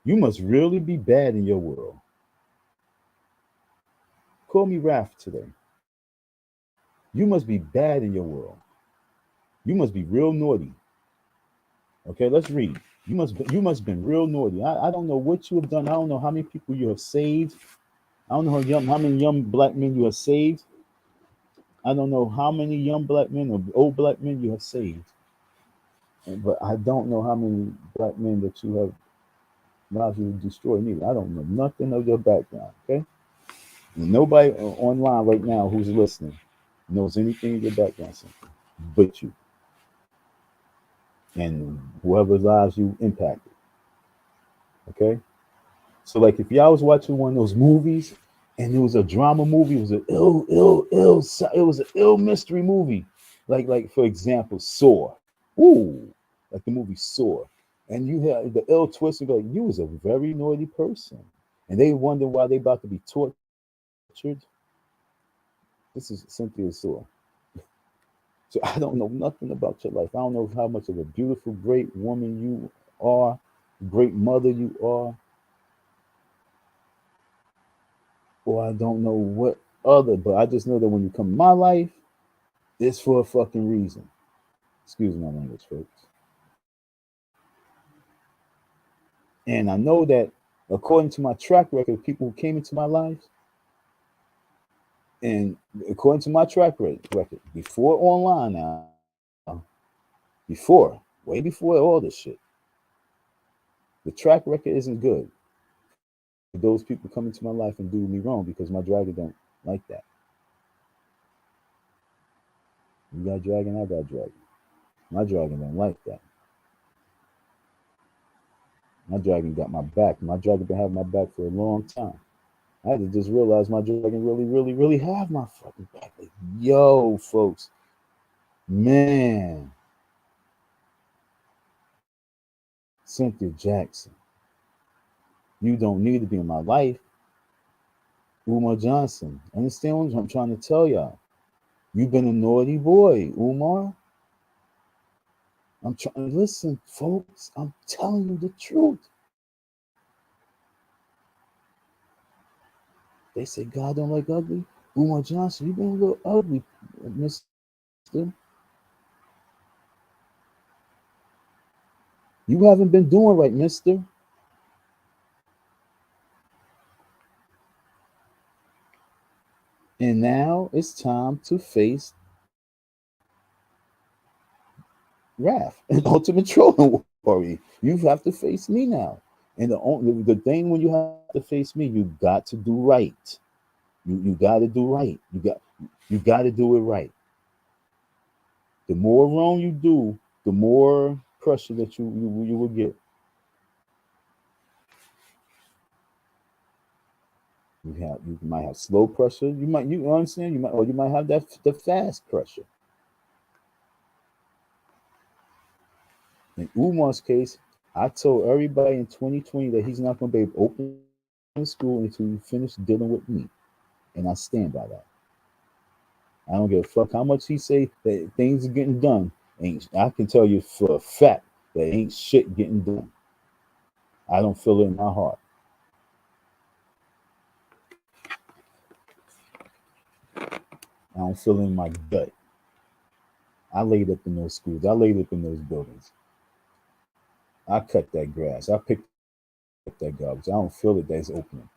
You must really be bad in your world. Call me Raph today. You must be bad in your world. You must be real naughty. Okay, let's read. You must have been real naughty. I don't know what you have done. I don't know how many people you have saved. I don't know how many young black men you have saved. I don't know how many young black men or old black men you have saved. But I don't know how many black men that you have allowed you to destroy neither. I don't know nothing of your background. Okay, and nobody online right now who's listening knows anything of your background, but you and whoever lives you impacted. Okay, so like if y'all was watching one of those movies and it was a drama movie, it was an it was an ill mystery movie, like for example, Saw. Ooh, like the movie Saw, and you had the ill twist of like you was a very naughty person, and they wonder why they about to be tortured. This is Cynthia Saw. So I don't know nothing about your life. I don't know how much of a beautiful, great woman you are, great mother you are, or I don't know what other, but I just know that when you come in my life, it's for a fucking reason. Excuse my language, folks. And I know that according to my track record, people who came into my life, and according to my track record, before online now, way before all this shit, the track record isn't good. Those people come into my life and do me wrong because my dragon don't like that. You got dragon, I got dragon. My dragon don't like that. My dragon got my back. My dragon been having my back for a long time. I had to just realize my dragon really, really, really have my fucking back. Like, yo, folks, man, Cynthia Jackson, you don't need to be in my life. Umar Johnson, understand what I'm trying to tell y'all? You've been a naughty boy, Umar. I'm trying to listen, folks. I'm telling you the truth. They say God don't like ugly. Umar Johnson, you've been a little ugly, mister. You haven't been doing right, mister. And now it's time to face wrath and ultimate trolling warrior. You have to face me now. And the thing when you have to face me, you got to do right. You got to do right. You got to do it right. The more wrong you do, the more pressure that you will get. You might have slow pressure. You understand you might have the fast pressure. In Umar's case, I told everybody in 2020 that he's not going to be able to open school until you finish dealing with me, and I stand by that. I don't give a fuck how much he say that things are getting done. I can tell you for a fact that ain't shit getting done. I don't feel it in my heart. I don't feel it in my gut. I laid up in those schools. I laid up in those buildings. I cut that grass. I picked up that garbage. I don't feel it that's opening.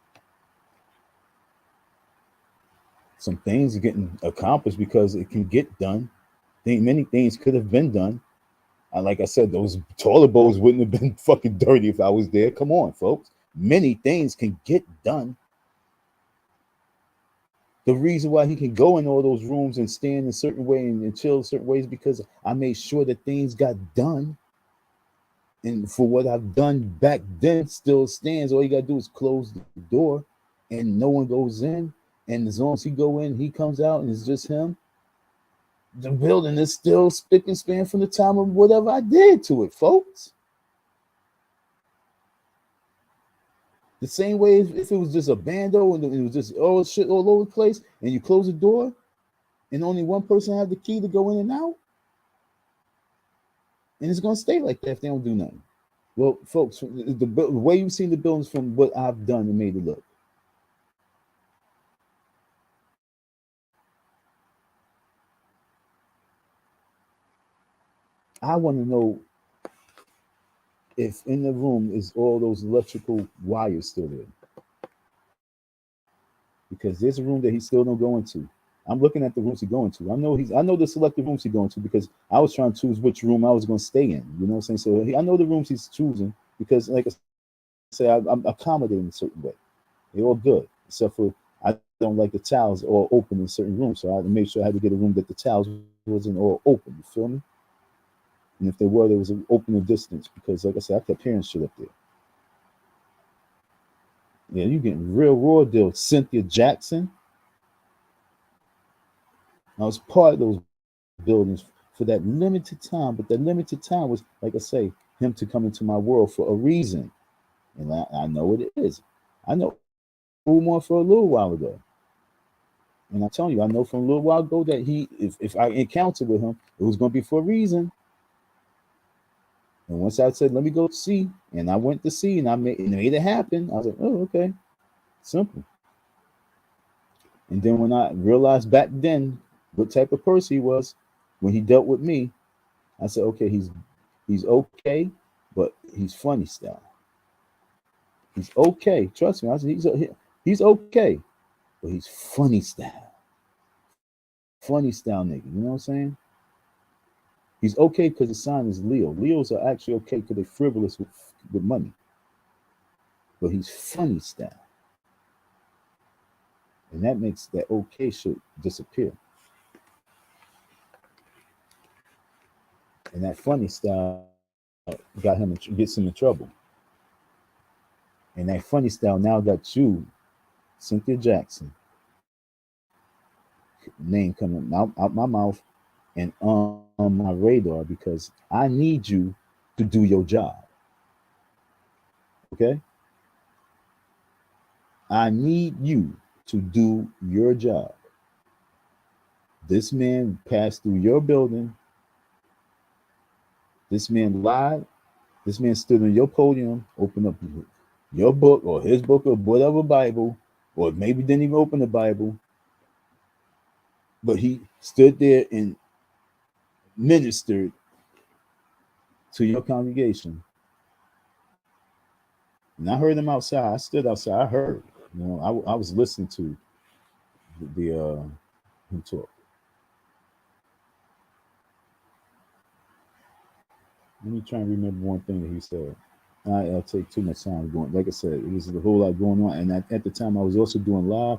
Some things are getting accomplished because it can get done. Many things could have been done. Like I said, those toilet bowls wouldn't have been fucking dirty if I was there. Come on, folks. Many things can get done. The reason why he can go in all those rooms and stand in a certain way and chill a certain ways because I made sure that things got done. And for what I've done back then still stands. All you gotta do is close the door and no one goes in. And as long as he go in, he comes out and it's just him. The building is still spick and span from the time of whatever I did to it, folks. The same way if it was just a bando and it was just all shit all over the place and you close the door and only one person had the key to go in and out, and it's gonna stay like that if they don't do nothing. Well, folks, the way you've seen the buildings from what I've done and made it look. I want to know if in the room is all those electrical wires still there. Because there's a room that he still don't go into. I'm looking at the rooms he's going to. I know the selected rooms he's going to because I was trying to choose which room I was going to stay in. You know what I'm saying? So I know the rooms he's choosing because, like I said, I'm accommodating a certain way. They're all good, except for I don't like the towels all open in certain rooms. So I had to make sure I had to get a room that the towels wasn't all open. You feel me? And if they were, there was an open distance because, like I said, I kept hearing shit up there. Yeah, you getting real raw deal. Cynthia Jackson. I was part of those buildings for that limited time, but that limited time was, like I say, him to come into my world for a reason. And I know what it is. I know Umar for a little while ago. And I'm telling you, I know from a little while ago that if I encountered with him, it was going to be for a reason. And once I said, let me go see, and I went to see, and I made it happen, I was like, oh, okay. Simple. And then when I realized back then what type of person he was, when he dealt with me, I said, okay, he's okay, but he's funny style. He's okay. Trust me. I said he's okay, but he's funny style. Funny style nigga. You know what I'm saying? He's okay because his sign is Leo. Leos are actually okay because they're frivolous with money. But he's funny style. And that makes that okay shit disappear. And that funny style gets him in trouble. And that funny style now got you, Cynthia Jackson, name coming out my mouth and on my radar because I need you to do your job. Okay? I need you to do your job. This man passed through your building. This man lied. This man stood on your podium, opened up your book or his book or whatever Bible, or maybe didn't even open the Bible, but he stood there and ministered to your congregation. And I heard him outside. I stood outside. I heard. You know, I was listening to the him talk. Let me try and remember one thing that he said. I'll take too much time going. Like I said, it was a whole lot going on, and at the time I was also doing live,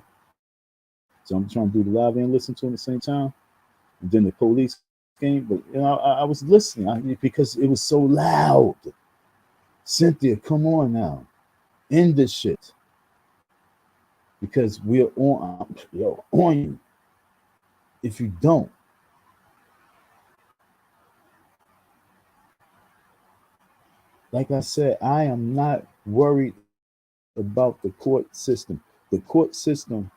so I'm trying to do the live and listen to him at the same time. And then the police came, but you know I was listening because it was so loud. Cynthia, come on now, end this shit because we're on you. If you don't, like I said, I am not worried about the court system. The court system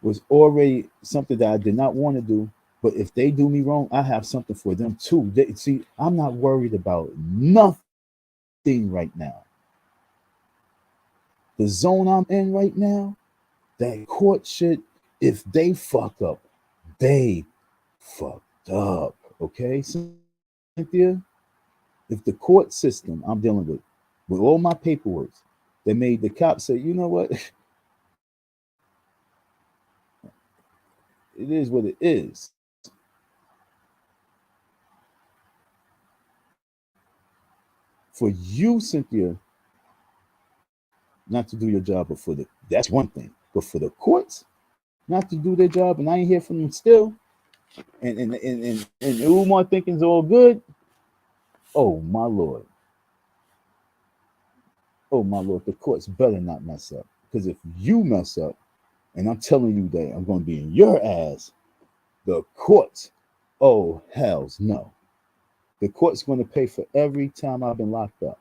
was already something that I did not want to do. But if they do me wrong, I have something for them too. See, I'm not worried about nothing right now. The zone I'm in right now, that court shit, if they fuck up, They fucked up. Okay, Cynthia? If the court system I'm dealing with all my paperwork, they made the cops say, you know what? It is what it is. For you, Cynthia, not to do your job, but for the that's one thing. But for the courts not to do their job, and I ain't hear from them still, and Umar thinking it's all good. Oh my lord, oh my lord, the courts better not mess up. Because if you mess up, and I'm telling you that I'm going to be in your ass, the courts, oh hells no, the court's going to pay for every time I've been locked up.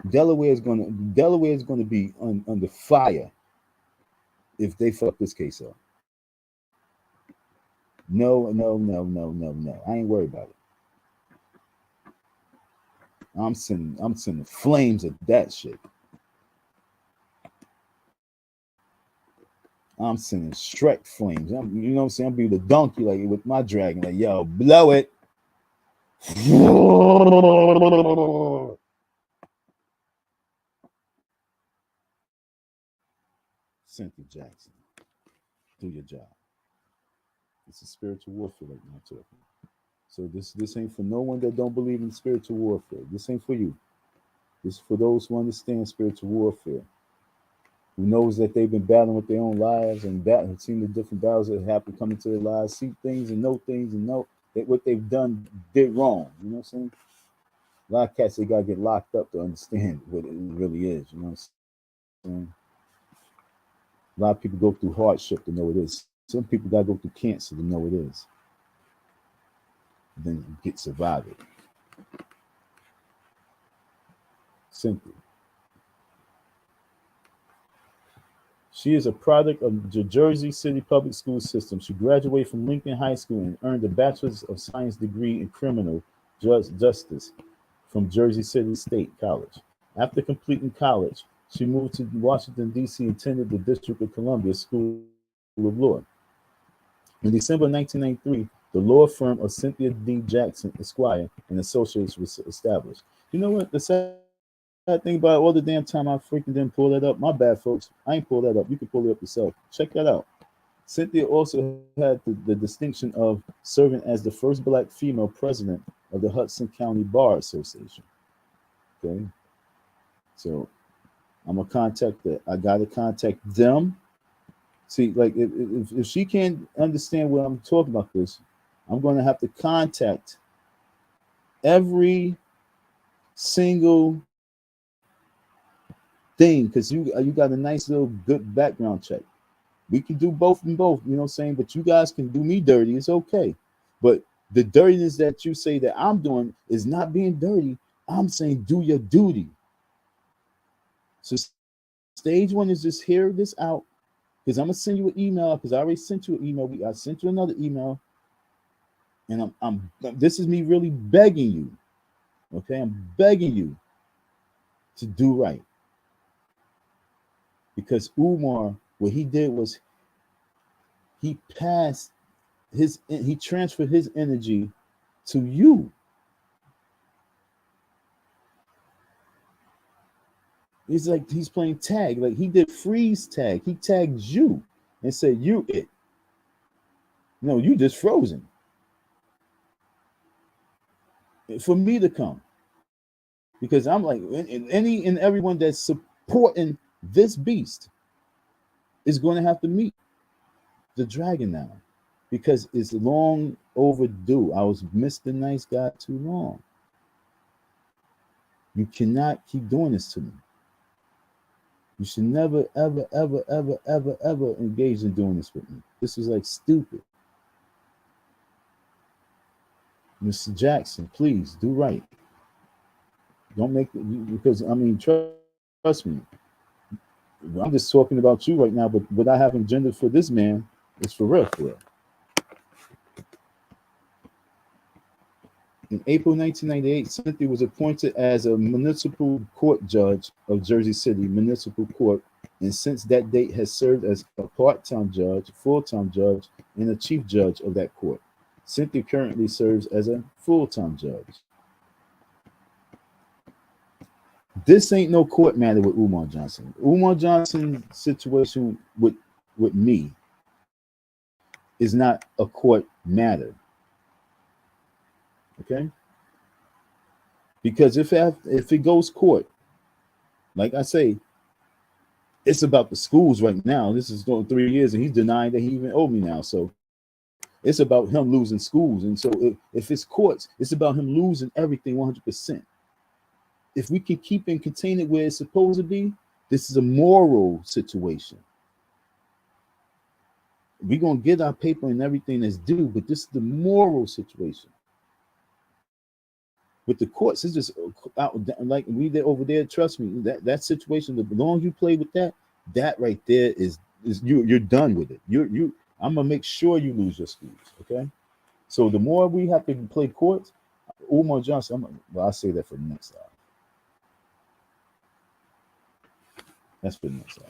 Delaware is going to be under fire if they fuck this case up. No, no, no, no, no, no. I ain't worried about it. I'm sending flames at that shit. I'm sending Shrek flames. You know what I'm saying? I'm be the donkey like with my dragon. Like, yo, blow it. Cynthia Jackson, do your job. It's a spiritual warfare right now talking. So this ain't for no one that don't believe in spiritual warfare. This ain't for you. This is for those who understand spiritual warfare, who knows that they've been battling with their own lives and have seen the different battles that happen come into their lives, see things and know that what they've done did wrong. You know what I'm saying? A lot of cats they gotta get locked up to understand what it really is. You know what I'm saying? A lot of people go through hardship to know it is. Some people gotta go through cancer to know it is. Then get survive it. Simple. She is a product of the Jersey City public school system. She graduated from Lincoln High School and earned a Bachelor's of Science degree in criminal justice from Jersey City State College. After completing college, she moved to Washington, D.C. and attended the District of Columbia School of Law. In December 1993, the law firm of Cynthia D. Jackson, Esquire, and Associates was established. You know what? The sad thing about all the damn time I freaking didn't pull that up. My bad, folks. I ain't pull that up. You can pull it up yourself. Check that out. Cynthia also had the distinction of serving as the first black female president of the Hudson County Bar Association. Okay. So I'm gonna contact that. I gotta contact them. See, like if she can't understand what I'm talking about this, I'm gonna have to contact every single thing because you got a nice little good background check. We can do both and both, you know what I'm saying? But you guys can do me dirty, it's okay. But the dirtiness that you say that I'm doing is not being dirty. I'm saying do your duty. So stage one is just hear this out because I'm gonna send you an email because I already sent you an email. I sent you another email, and I'm this is me really begging you. Okay, I'm begging you to do right because Umar, what he did was he transferred his energy to you. It's like he's playing tag. Like he did freeze tag. He tagged you and said, "You it." No, you just frozen. For me to come, because I'm like any and everyone that's supporting this beast is going to have to meet the dragon now, because it's long overdue. I was Mr. Nice Guy too long. You cannot keep doing this to me. You should never, ever, ever, ever, ever, ever engage in doing this with me. This is like stupid. Mr. Jackson, please do right. Don't make it because I mean, trust me. I'm just talking about you right now, but what I have engendered for this man is for real, for real. In April 1998, Cynthia was appointed as a municipal court judge of Jersey City Municipal Court and since that date has served as a part-time judge, full-time judge, and a chief judge of that court. Cynthia currently serves as a full-time judge. This ain't no court matter with Umar Johnson. Umar Johnson's situation with me is not a court matter. Okay? Because if it goes court, like I say, it's about the schools right now. This is going 3 years, and he's denying that he even owed me now. So it's about him losing schools. And so if it's courts, it's about him losing everything 100%. If we can keep and contain it where it's supposed to be, this is a moral situation. We're going to get our paper and everything that's due, but this is the moral situation. With the courts, it's just out, like we there over there. Trust me, that situation. The longer you play with that right there is you're done with it. I'm gonna make sure you lose your schools. Okay, so the more we have to play courts, Umar Johnson. I'll say that for the next time. That's for the next time.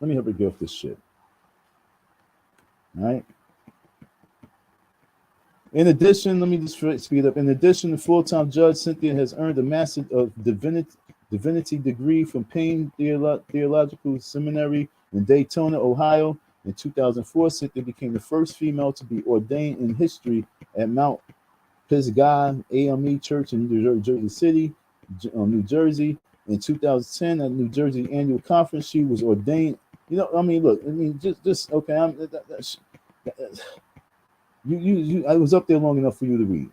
Let me help you get off this shit. All right. In addition, let me just speed up. In addition, the full-time judge Cynthia has earned a Master of Divinity degree from Payne Theological Seminary in Daytona, Ohio. In 2004, Cynthia became the first female to be ordained in history at Mount Pisgah AME Church in Jersey City, New Jersey. In 2010, at New Jersey Annual Conference, she was ordained. You know, I mean, look, I mean, just okay. I was up there long enough for you to read.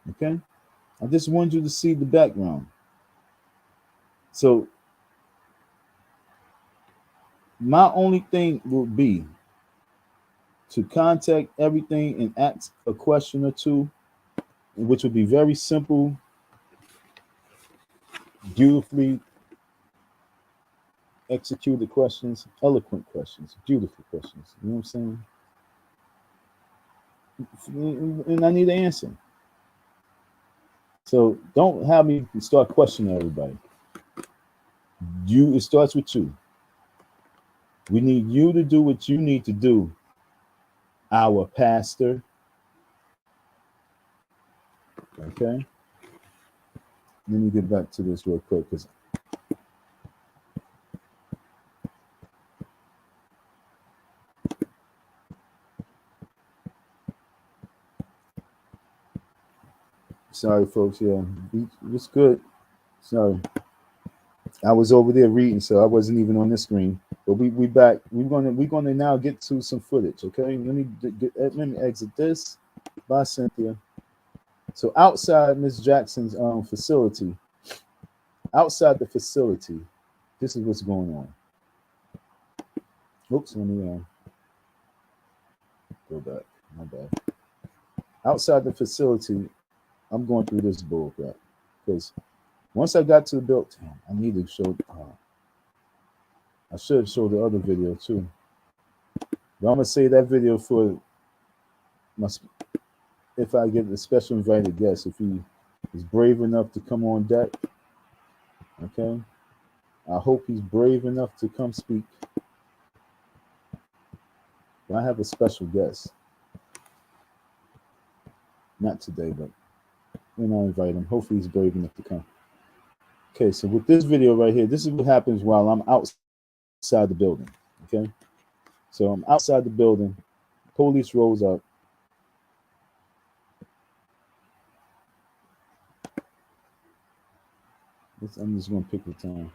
Okay? I just wanted you to see the background. So my only thing will be to contact everything and ask a question or two, which would be very simple, beautifully executed questions, eloquent questions, beautiful questions. You know what I'm saying? And I need an answer. So don't have me start questioning everybody. It starts with you. We need you to do what you need to do, our pastor. Okay? Let me get back to this real quick because sorry, folks. Yeah, it's good. Sorry, I was over there reading, so I wasn't even on the screen. But we back. We're gonna now get to some footage. Okay, let me exit this. Bye, Cynthia. So outside Miss Jackson's facility, outside the facility, this is what's going on. Oops, let me go back. My bad. Outside the facility, I'm going through this bull crap because once I got to the build, I need to show. I should show the other video too. But I'm gonna say that video for my. If I get a special invited guest, if he is brave enough to come on deck, okay. I hope he's brave enough to come speak. But I have a special guest. Not today, but when I invite him, hopefully he's brave enough to come. Okay, so with this video right here, this is what happens while I'm outside the building. Okay, so I'm outside the building. Police rolls up. I'm just gonna pick the time.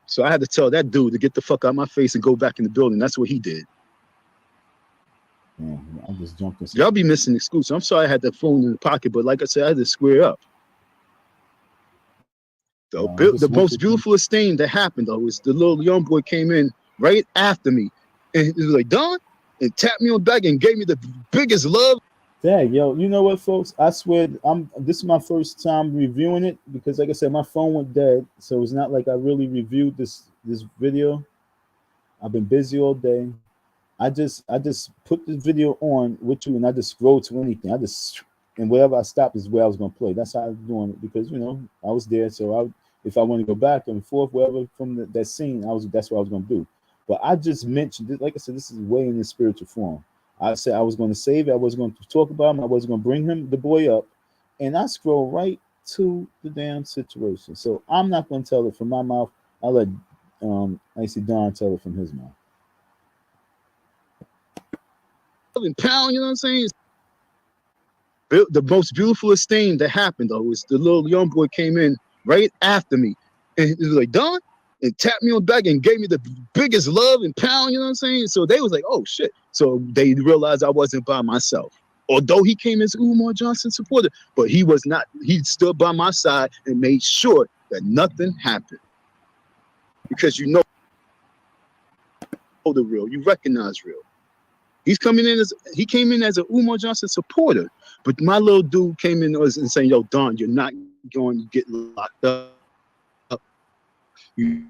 So I had to tell that dude to get the fuck out of my face and go back in the building. That's what he did. Yeah, I just jumped in. Y'all be missing excuses. I'm sorry I had that phone in the pocket, but like I said, I had to square up. The most beautiful thing that happened though was the little young boy came in right after me, and he was like, "Don," and tapped me on the back and gave me the biggest love. Dang, yo, you know what, folks? I swear, this is my first time reviewing it because, like I said, my phone went dead, so it's not like I really reviewed this video. I've been busy all day. I just put the video on with you, and I just scroll to anything. I just and wherever I stopped is where I was gonna play. That's how I was doing it because I was there. So if I want to go back and forth wherever from that scene, that's what I was gonna do. But I just mentioned it, like I said, this is way in the spiritual form. I said I was going to save it. I was going to talk about him. I was going to bring the boy up, and I scroll right to the damn situation. So I'm not going to tell it from my mouth. I'll let I see Don tell it from his mouth. Pound, you know what I'm saying? The most beautifulest thing that happened though was the little young boy came in right after me, and he was like, "Don," and tapped me on the back and gave me the biggest love and pound. You know what I'm saying? So they was like, "Oh shit!" So they realized I wasn't by myself. Although he came as Umar Johnson supporter, but he was not. He stood by my side and made sure that nothing happened because the real, you recognize real. He came in as an Umar Johnson supporter, but my little dude came in and saying, "Yo, Don, you're not going to get locked up. You're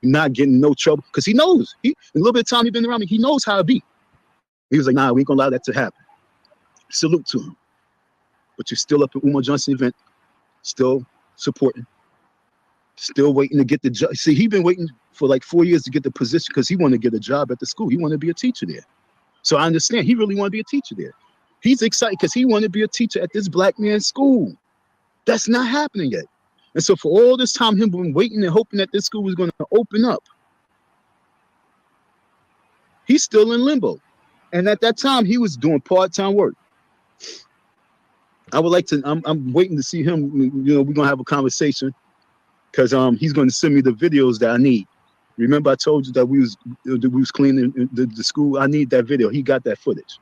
not getting no trouble," because he knows. In a little bit of time he been around me, he knows how to be. He was like, "Nah, we ain't gonna allow that to happen." Salute to him. But you're still up at Umar Johnson event, still supporting, still waiting to get the job. See, he been waiting for like 4 years to get the position because he wanted to get a job at the school. He wanted to be a teacher there. So I understand he really wanted to be a teacher there. He's excited because he wanted to be a teacher at this black man's school. That's not happening yet. And so for all this time, him been waiting and hoping that this school was going to open up, he's still in limbo. And at that time, he was doing part-time work. I would like to, I'm waiting to see him. We're going to have a conversation because he's going to send me the videos that I need. Remember I told you that we was cleaning the school? I need that video. He got that footage.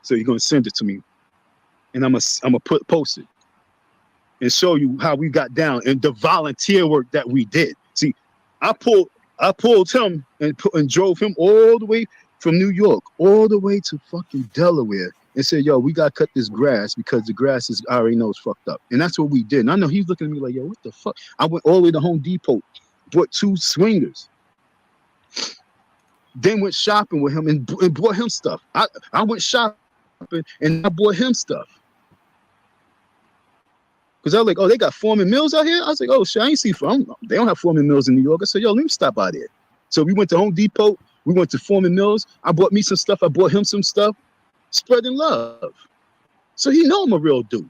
So he's going to send it to me. And I'm gonna post it and show you how we got down and the volunteer work that we did. See, I pulled him and drove him all the way from New York all the way to fucking Delaware and said, "Yo, we gotta cut this grass because the grass is I already know it's fucked up." And that's what we did. And I know he's looking at me like, "Yo, what the fuck?" I went all the way to Home Depot, bought 2 swingers, then went shopping with him and bought him stuff. I went shopping and I bought him stuff. Because I was like, "Oh, they got Foreman Mills out here?" I was like, "Oh, shit, I ain't see they don't have Foreman Mills in New York." I said, "Yo, let me stop by there." So we went to Home Depot. We went to Foreman Mills. I bought me some stuff. I bought him some stuff. Spreading love. So he know I'm a real dude.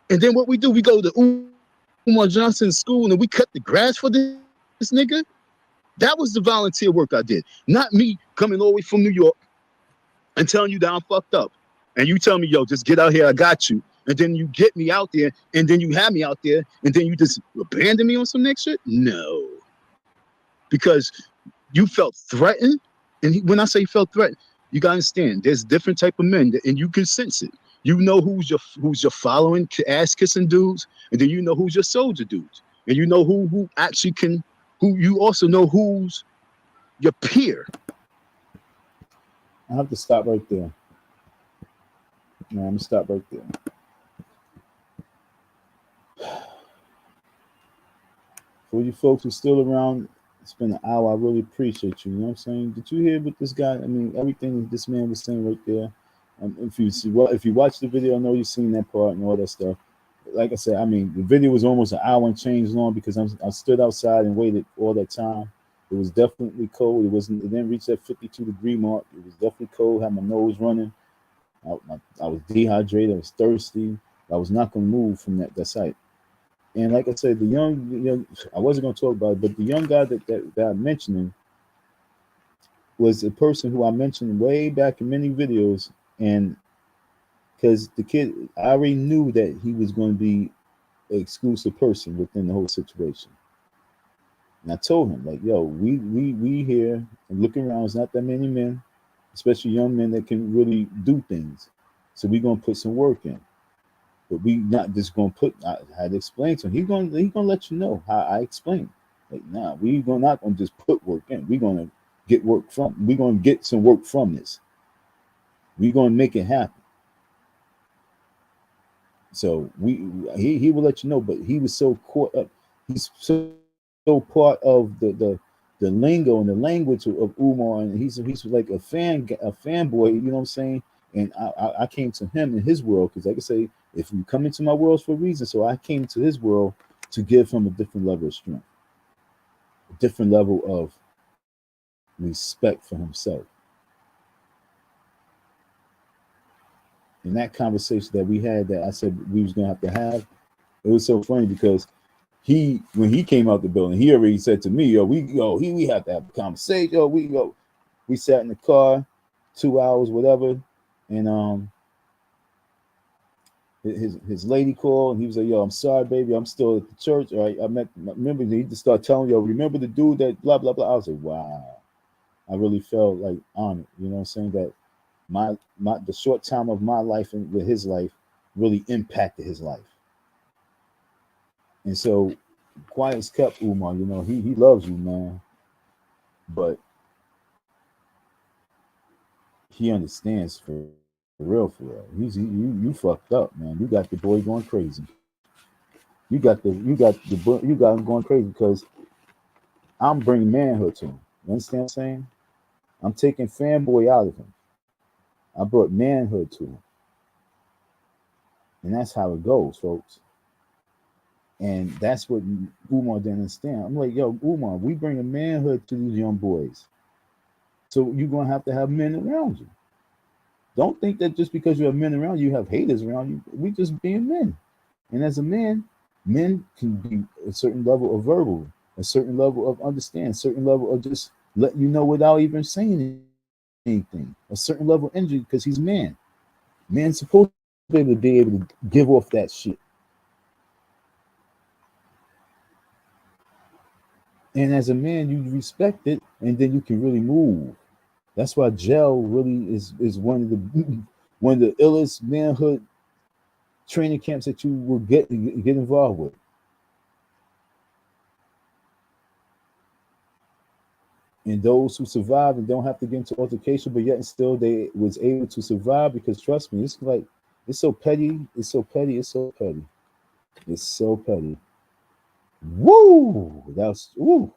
And then what we do, we go to Umar Johnson's school and we cut the grass for this nigga. That was the volunteer work I did. Not me coming all the way from New York and telling you that I'm fucked up. And you tell me, "Yo, just get out here, I got you." And then you get me out there, and then you have me out there, and then you just abandon me on some next shit? No. Because you felt threatened. And when I say felt threatened, you gotta understand, there's different type of men, and you can sense it. You know who's your following ass kissing dudes, and then you know who's your soldier dudes. And you know who actually can, who you also know who's your peer. I have to stop right there. No, I'm gonna stop right there. For you folks who's still around, it's been an hour. I really appreciate you. You know what I'm saying? Did you hear what this guy? I mean, everything this man was saying right there. If you watch the video, I know you've seen that part and all that stuff. Like I said, I mean, the video was almost an hour and change long because I stood outside and waited all that time. It was definitely cold. It didn't reach that 52-degree mark. It was definitely cold. Had my nose running. I was dehydrated. I was thirsty. I was not going to move from that site. And like I said, the young, I wasn't going to talk about it, but the young guy that I'm mentioning was a person who I mentioned way back in many videos. And because the kid, I already knew that he was going to be an exclusive person within the whole situation. And I told him, like, "Yo, we here and looking around, there's not that many men, especially young men that can really do things. So we're going to put some work in. But we not just going to put," I had to explain to him. He's going to let you know how I explain. Like, nah, not going to just put work in. We're going to we're going to get some work from this. We're going to make it happen. So he will let you know, but he was so caught up. He's so part of the the lingo and the language of Umar, and he's like a fanboy. You know what I'm saying? And I came to him in his world because, like I say, if you come into my world for a reason, so I came to his world to give him a different level of strength, a different level of respect for himself. And that conversation that we had, that I said we was gonna have to have, it was so funny because when he came out the building, he already said to me, we have to have a conversation. We sat in the car 2 hours, whatever, and his lady called and he was like, yo, I'm sorry, baby, I'm still at the church. All right, remember he just started telling, yo, remember the dude that blah blah blah. I was like, wow. I really felt like honored, you know what I'm saying? That my the short time of my life and with his life really impacted his life. And so quiet's kept, Umar, he loves you, man. But he understands for real, for real. You fucked up, man. You got the boy going crazy. You got him going crazy because I'm bringing manhood to him. You understand what I'm saying? I'm taking fanboy out of him. I brought manhood to him, and that's how it goes, folks. And that's what Umar didn't understand. I'm like, yo, Umar, we bring a manhood to these young boys, so you're gonna have to have men around you. Don't think that just because you have men around you, you have haters around you. We just being men. And as a man, men can be a certain level of verbal, a certain level of understand, a certain level of just let you know without even saying anything, a certain level of energy because he's a man. Man's supposed to be able to give off that shit. And as a man, you respect it, and then you can really move. That's why jail really is one of the one of the illest manhood training camps that you will get involved with. And those who survive and don't have to get into altercation, but yet and still they was able to survive because trust me, it's like it's so petty, it's so petty, it's so petty, it's so petty. Woo! That's woo.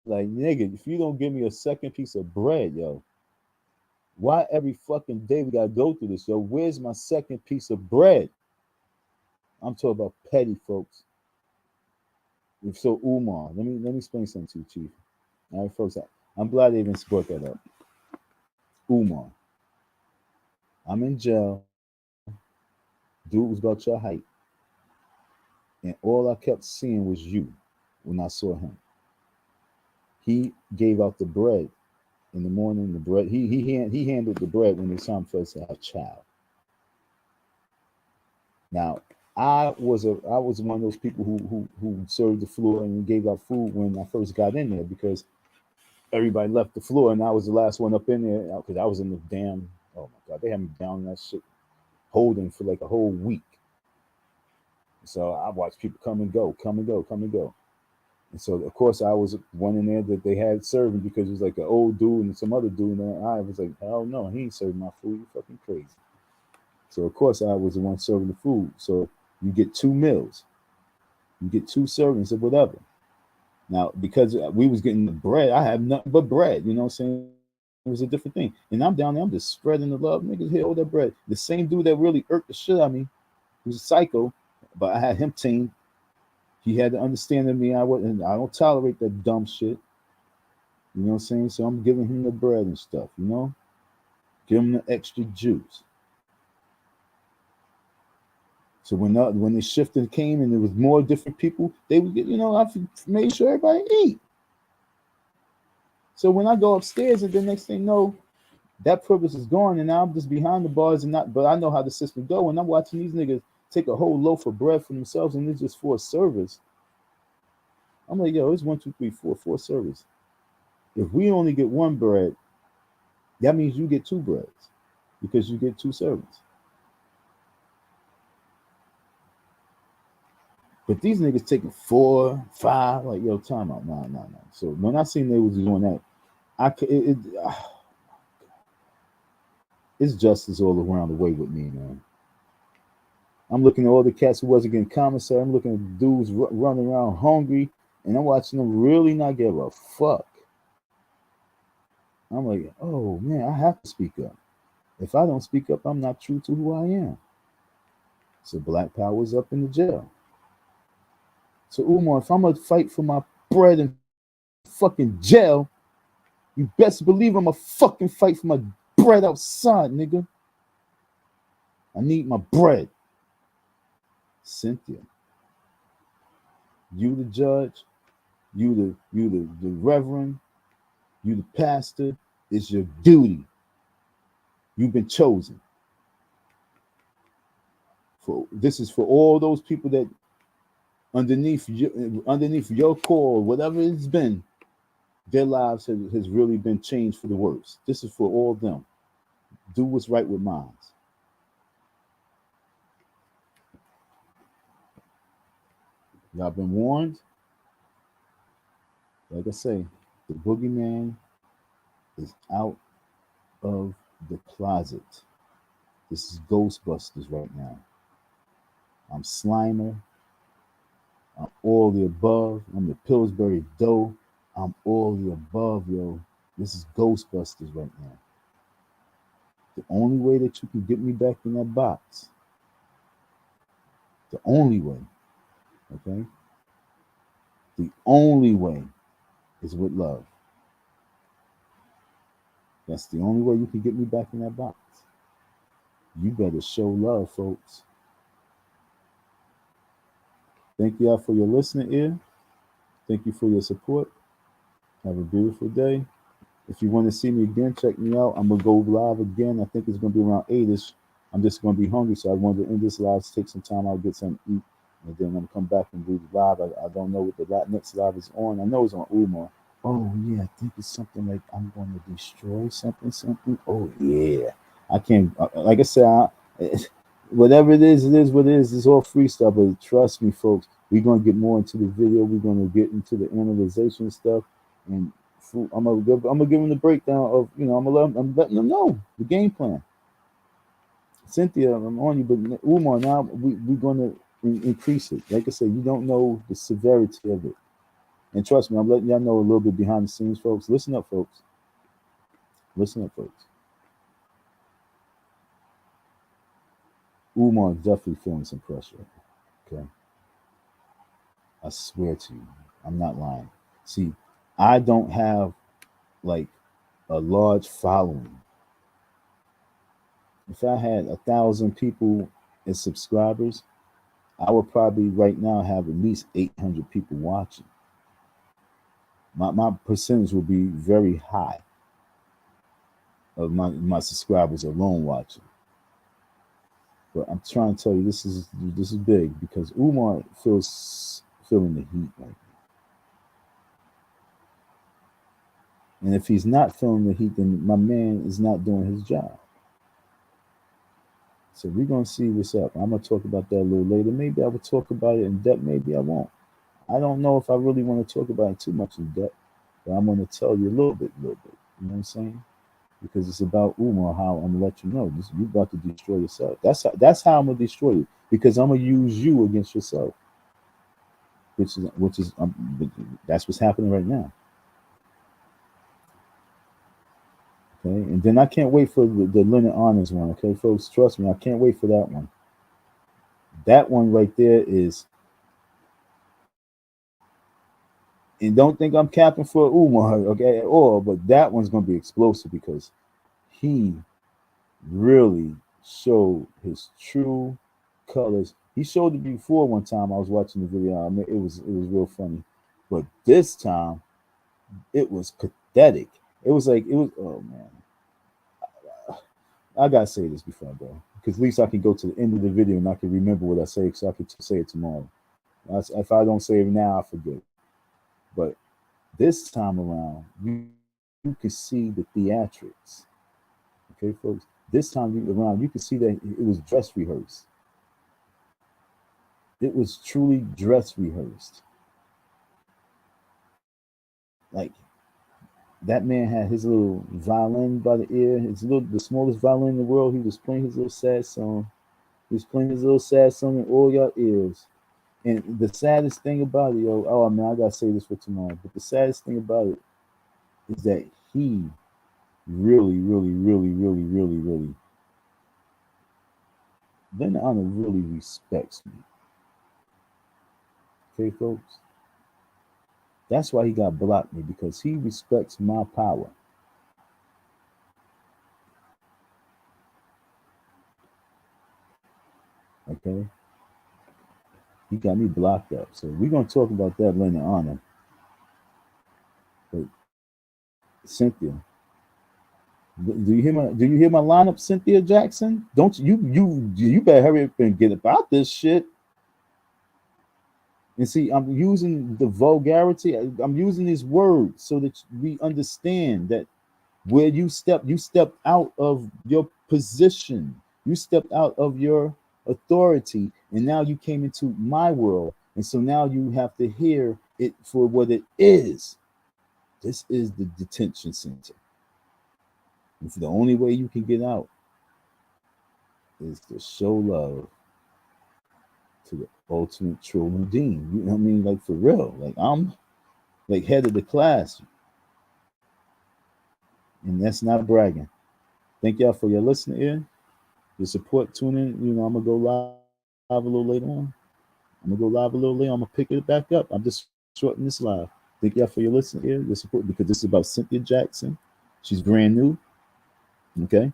Like nigga, if you don't give me a second piece of bread, yo, why every fucking day we gotta go through this, yo? Where's my second piece of bread? I'm talking about petty, folks. So Umar, let me explain something to you, Chief. All right, folks. I'm glad they even brought that up. Umar, I'm in jail. Dude was about your height, and all I kept seeing was you when I saw him. He gave out the bread in the morning. The bread he handled the bread when it was time for us to have a child. Now, I was one of those people who served the floor and gave out food when I first got in there because everybody left the floor and I was the last one up in there because I was in the damn, oh my god, they had me down in that shit holding for like a whole week. So I watched people come and go, come and go, come and go. And so of course I was one in there that they had serving because it was like an old dude and some other dude, and I was like, hell no, he ain't serving my food. You fucking crazy. So of course I was the one serving the food. So you get 2 meals, you get 2 servings of whatever. Now because we was getting the bread, I have nothing but bread. You know what I'm saying? It was a different thing. And I'm down there, I'm just spreading the love. Niggas here, all that bread. The same dude that really irked the shit out of me, who's a psycho, but I had him tamed. He had to understand that me. I don't tolerate that dumb shit. You know what I'm saying? So I'm giving him the bread and stuff. Give him the extra juice. So when the shifting came and there was more different people, they would get. I made sure everybody eat. So when I go upstairs and the next thing you know, that privilege is gone, and now I'm just behind the bars and not. But I know how the system go, and I'm watching these niggas take a whole loaf of bread for themselves, and it's just for a service. I'm like, yo, it's 1, 2, 3, 4 servers. If we only get one bread, that means you get 2 breads because you get 2 servings. But these niggas taking 4, 5, like yo, time out, nah. So when I seen they was doing that, I could, it's justice all around the way with me, man. I'm looking at all the cats who wasn't getting commissary. I'm looking at dudes running around hungry. And I'm watching them really not give a fuck. I'm like, oh man, I have to speak up. If I don't speak up, I'm not true to who I am. So Black Power's up in the jail. So Umar, if I'm gonna fight for my bread in fucking jail, you best believe I'm gonna fucking fight for my bread outside, nigga. I need my bread. Cynthia, you the judge, you the reverend, you the pastor. It's your duty. You've been chosen. For this is for all those people that underneath your call, whatever it's been, their lives has really been changed for the worse. This is for all of them. Do what's right with minds. Y'all been warned. Like I say, the boogeyman is out of the closet. This is Ghostbusters right now. I'm Slimer. I'm all the above. I'm the Pillsbury Dough. I'm all the above, yo. This is Ghostbusters right now. The only way that you can get me back in that box, the only way, okay? The only way is with love. That's the only way you can get me back in that box. You better show love, folks. Thank y'all for your listening ear. Thank you for your support. Have a beautiful day. If you want to see me again, check me out. I'm gonna go live again. I think it's gonna be around 8ish. I'm just gonna be hungry, so I wanted to end this live, take some time out, get something to eat, and then I'm gonna come back and do the live. I don't know what the next live is on. I know it's on Umar. Oh yeah, I think it's something like I'm going to destroy something. Oh yeah, I can't. Like I said, whatever it is what it is. It's all freestyle, but trust me, folks, we're gonna get more into the video. We're gonna get into the analyzation stuff, and I'm gonna give them the breakdown of I'm letting them know the game plan. Cynthia, I'm on you, but Umar, now we're gonna increase it. Like I said, you don't know the severity of it. And trust me, I'm letting y'all know a little bit behind the scenes, folks. Listen up, folks. Listen up, folks. Umar is definitely feeling some pressure. Okay. I swear to you, I'm not lying. See, I don't have like a large following. If I had 1,000 people as subscribers, I would probably right now have at least 800 people watching. My percentage would be very high of my subscribers alone watching. But I'm trying to tell you, this is big because Umar feeling the heat right now. And if he's not feeling the heat, then my man is not doing his job. So we're gonna see what's up. I'm gonna talk about that a little later. Maybe I will talk about it in depth. Maybe I won't. I don't know if I really want to talk about it too much in depth, but I'm gonna tell you a little bit. You know what I'm saying? Because it's about Umar. How I'm gonna let you know you're about to destroy yourself. That's how I'm gonna destroy you. Because I'm gonna use you against yourself, which is that's what's happening right now. Okay, and then I can't wait for the Leonard Honors one. Okay, folks, trust me, I can't wait for that one. That one right there is, and don't think I'm capping for Umar, okay, at all. But that one's gonna be explosive because he really showed his true colors. He showed it before one time. I was watching the video. I mean, it was real funny, but this time it was pathetic. It was like it was. Oh man, I gotta say this before I go because at least I can go to the end of the video and I can remember what I say, so I can say it tomorrow. If I don't say it now, I forget. But this time around, you can see the theatrics. Okay, folks. This time around, you can see that it was dress rehearsed. It was truly dress rehearsed. Like that man had his little violin by the ear, the smallest violin in the world. He was playing his little sad song. He was playing his little sad song in all your ears. And the saddest thing about it, yo, oh man, I gotta say this for tomorrow. But the saddest thing about it is that he really, then Honor really respects me. Okay, folks? That's why he got blocked me, because he respects my power. Okay? He got me blocked up. So we're gonna talk about that later on. But Cynthia, do you hear my lineup, Cynthia Jackson? Don't you better hurry up and get about this shit. And see, I'm using the vulgarity. I'm using these words so that we understand that where you stepped out of your position, you stepped out of your authority, and now you came into my world. And so now you have to hear it for what it is. This is the detention center. It's the only way you can get out is to show love to the ultimate true redeem. You know what I mean? Like for real. Like I'm like head of the class. And that's not bragging. Thank y'all for your listening in, your support, tuning. You know, I'm gonna go live a little later on. I'm gonna go live a little later. I'm gonna pick it back up. I'm just shorting this live. Thank y'all for your listening here, your support, because this is about Cynthia Jackson. She's brand new. Okay.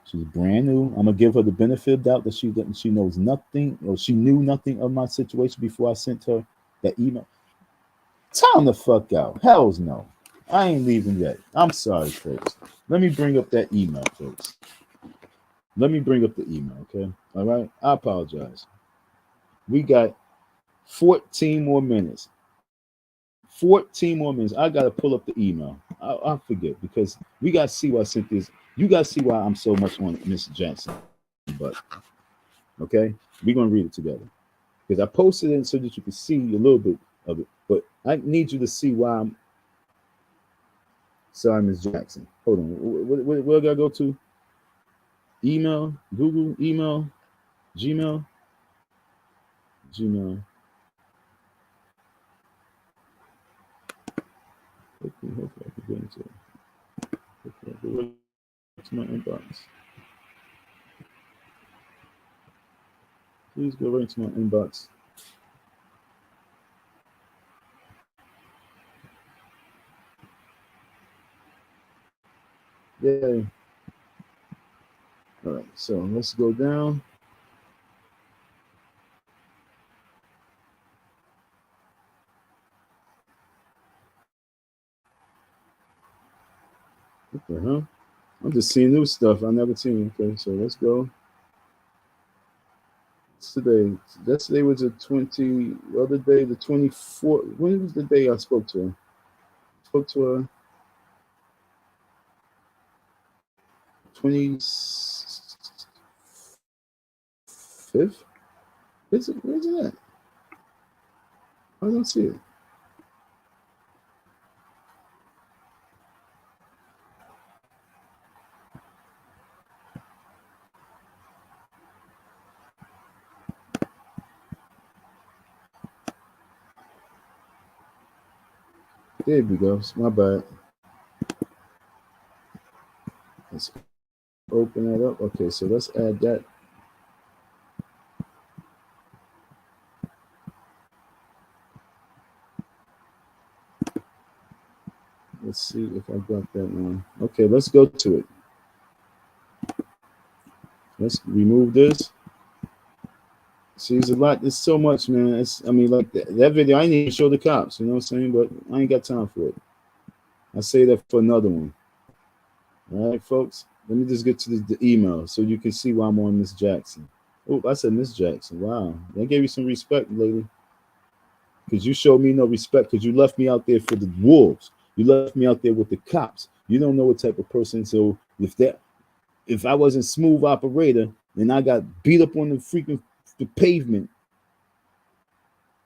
She's brand new. I'm gonna give her the benefit of doubt that she knows nothing, or she knew nothing of my situation before I sent her that email. Time the fuck out. Hells no. I ain't leaving yet. I'm sorry, folks. Let me bring up that email, folks. Let me bring up the email, okay? All right. I apologize. We got 14 more minutes. 14 more minutes. I gotta pull up the email. I'll forget, because we gotta see why Cynthia's. You gotta see why I'm so much on Miss Jackson. But okay, we're gonna read it together, because I posted it so that you can see a little bit of it. But I need you to see why I'm sorry, Miss Jackson. Hold on. Where do I go to? Email, Google, email, Gmail, Gmail. Hopefully I can get into it. Hopefully I can go right to my inbox. Please go right to my inbox. Yay. All right, so let's go down. What the hell? I'm just seeing new stuff I never seen. Okay, so let's go. It's today. Yesterday was the 20. The other day, the 24th. When was the day I spoke to her? Spoke to her 25th. Where's it at? I don't see it. There we go. My bad. Let's open that up. Okay, so let's add that. Let's see if I got that one. Okay, let's go to it. Let's remove this. See, there's a lot. There's so much, man. I mean, like that video, I didn't even show the cops. You know what I'm saying? But I ain't got time for it. I say that for another one. All right, folks. Let me just get to the email so you can see why I'm on Miss Jackson. Oh, I said Miss Jackson. Wow, I gave you some respect, lady, because you showed me no respect because you left me out there for the wolves. You left me out there with the cops. You don't know what type of person. So if I wasn't smooth operator and I got beat up on the pavement,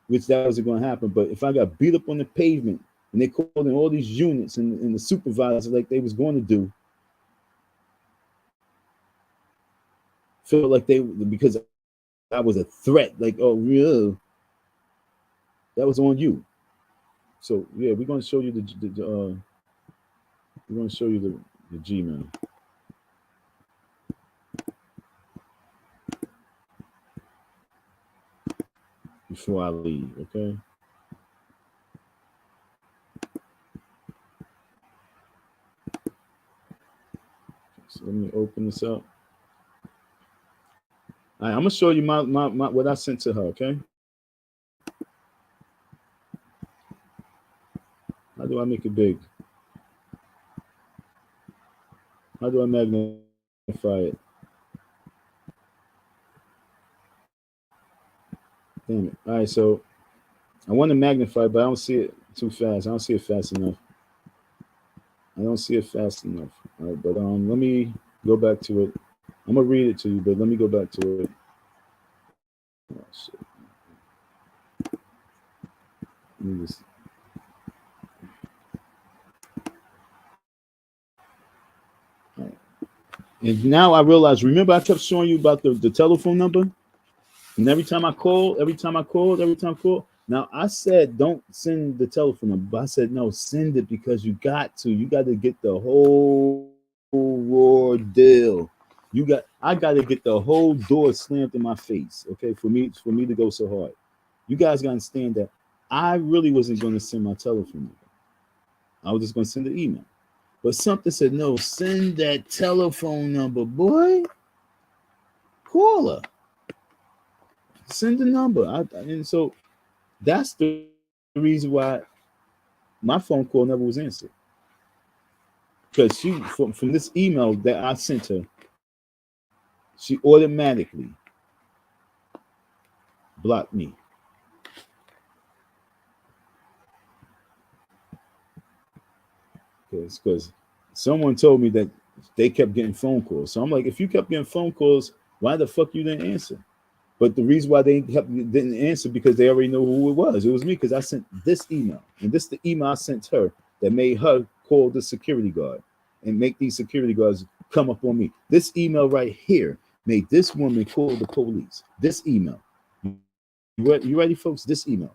which that wasn't going to happen. But if I got beat up on the pavement and they called in all these units and the supervisor like they was going to do, felt like they, because that was a threat. Like, oh, real, that was on you. So yeah, we're gonna show you we're gonna show you the G man before I leave. Okay. So let me open this up. All right, I'm gonna show you my what I sent to her. Okay. How do I make it big? How do I magnify it? Damn it. All right, so I want to magnify, but I don't see it too fast. I don't see it fast enough. I don't see it fast enough. All right, but let me go back to it. I'm gonna read it to you, but let me go back to it. Oh, shit. Let me just, all right. And now I realize. Remember, I kept showing you about the telephone number, and every time I called. Now I said don't send the telephone number. But I said no, send it because you got to. You got to get the whole raw deal. I got to get the whole door slammed in my face. Okay, for me to go so hard. You guys got to understand that I really wasn't going to send my telephone number. I was just going to send an email. But something said no, send that telephone number, boy. Call her. Send the number. And so that's the reason why my phone call never was answered. Because she from this email that I sent her, she automatically blocked me. Because someone told me that they kept getting phone calls. So I'm like, if you kept getting phone calls, why the fuck you didn't answer? But the reason why didn't answer because they already know who it was. It was me because I sent this email, and this the email I sent her that made her call the security guard and make these security guards come up on me. This email right here made this woman call the police. This email. You ready, folks? This email.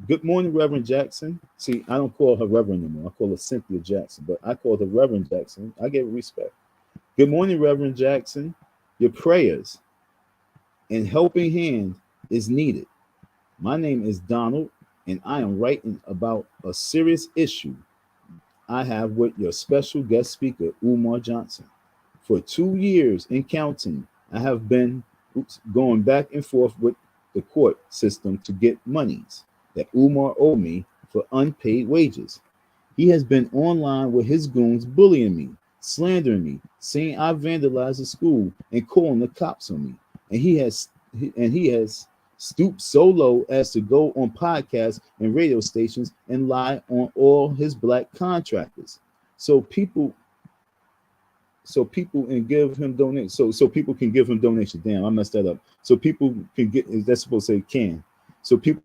Good morning, Reverend Jackson. See, I don't call her Reverend anymore. I call her Cynthia Jackson, but I call her Reverend Jackson. I give respect. Good morning, Reverend Jackson. Your prayers and helping hand is needed. My name is Donald, and I am writing about a serious issue I have with your special guest speaker, Umar Johnson. For 2 years and counting, I have been going back and forth with the court system to get monies that Umar owed me for unpaid wages. He has been online with his goons bullying me, slandering me, saying I vandalized the school and calling the cops on me. And he has stooped so low as to go on podcasts and radio stations and lie on all his black contractors. So people and give him donations. So people can give him donations. Damn, I messed that up. So people can get, is that supposed to say can? So people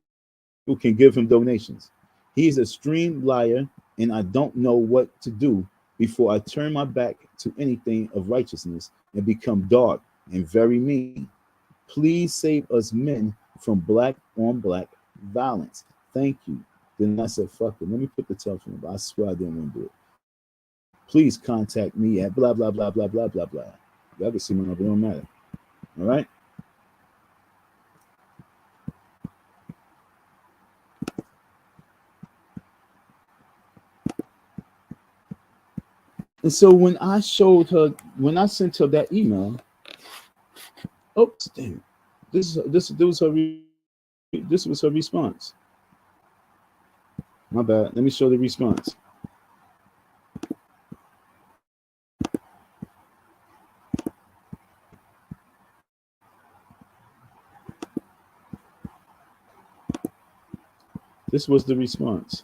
can give him donations. He's a extreme liar, and I don't know what to do before I turn my back to anything of righteousness and become dark and very mean. Please save us men from black on black violence. Thank you. Then I said, fuck it. Let me put the telephone number. I swear I didn't want to do it. Please contact me at blah, blah, blah, blah, blah, blah, blah, blah. Y'all can see my number. It don't matter. All right? And so when I sent her that email, oops, damn, this was her response. My bad. Let me show the response. This was the response.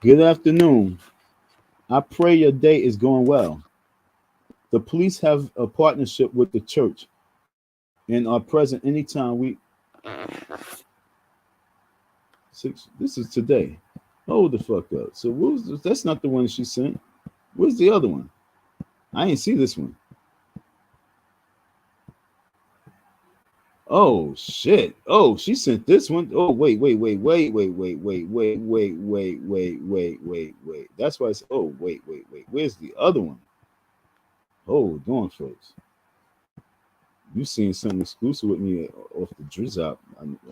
Good afternoon. I pray your day is going well. The police have a partnership with the church and are present anytime we. This is today. Hold the fuck up. So that's not the one she sent. Where's the other one? I ain't see this one. Oh shit. Oh, she sent this one. Oh wait. That's why it's oh wait. Where's the other one? Hold on, folks. You seen something exclusive with me off the Drizop.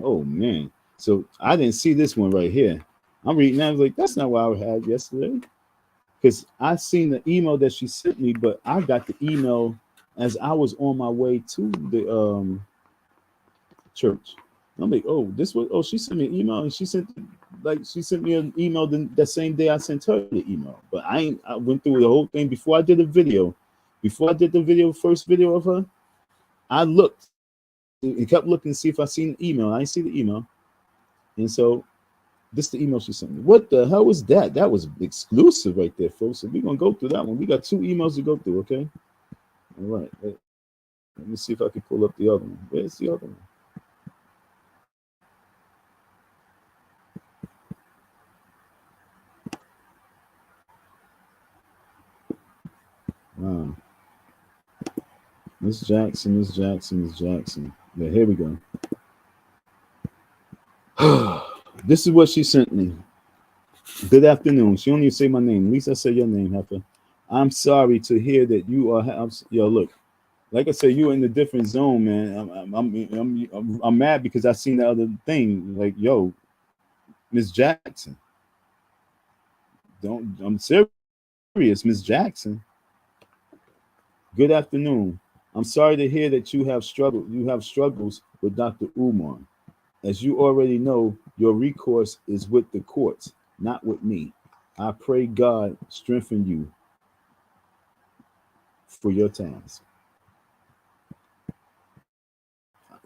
Oh man. So I didn't see this one right here. I'm reading that. I was like, that's not what I had yesterday. Because I seen the email that she sent me, but I got the email as I was on my way to the church. I'm like, oh, this was she sent me an email and she sent me an email the same day I sent her the email. But I went through the whole thing before I did the video. Before I did the video, first video of her, I looked and kept looking to see if I seen the email. I didn't see the email. And so this is the email she sent me. What the hell was that? That was exclusive right there, folks. So we're gonna go through that one. We got 2 emails to go through, okay? All right. Let me see if I can pull up the other one. Where's the other one? Wow. Miss Jackson. Yeah, here we go. This is what she sent me. Good afternoon. She don't even say my name. At least I say your name, Heifer. I'm sorry to hear that you are. Yo, look. Like I said, you're in a different zone, man. I'm mad because I seen the other thing. Like, yo, Miss Jackson. I'm serious, Miss Jackson. Good afternoon. I'm sorry to hear that you have struggles with Dr. Umar. As you already know, your recourse is with the courts, not with me. I pray God strengthen you for your task.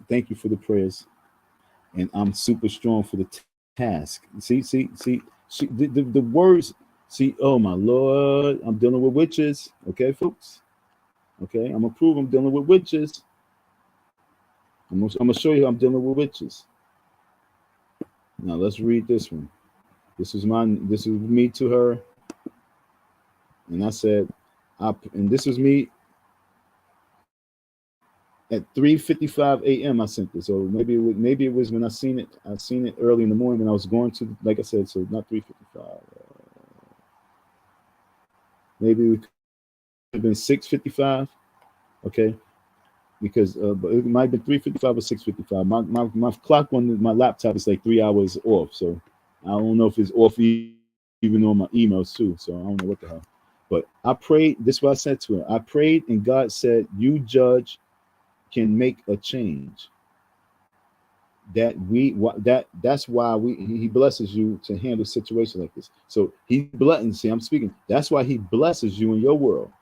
Thank you for the prayers, and I'm super strong for the task. See, the words. See, oh my Lord, I'm dealing with witches. Okay, folks. Okay, I'm gonna prove I'm dealing with witches. I'm gonna show you I'm dealing with witches. Now let's read this one. This is me to her, and I said, and this was me at 3:55 a.m. I sent this, so maybe it was when I seen it. I seen it early in the morning when I was going to, like I said, so not 3:55. Maybe it could have been 6:55. Okay, because but it might have been 3:55 or 6:55. My clock on my laptop is like 3 hours off, so I don't know if it's off even on my emails too. So I don't know what the hell. But I prayed. This is what I said to her. I prayed, and God said, "You judge can make a change. That's why he blesses you to handle situations like this. So he blesses. See, I'm speaking. That's why he blesses you in your world.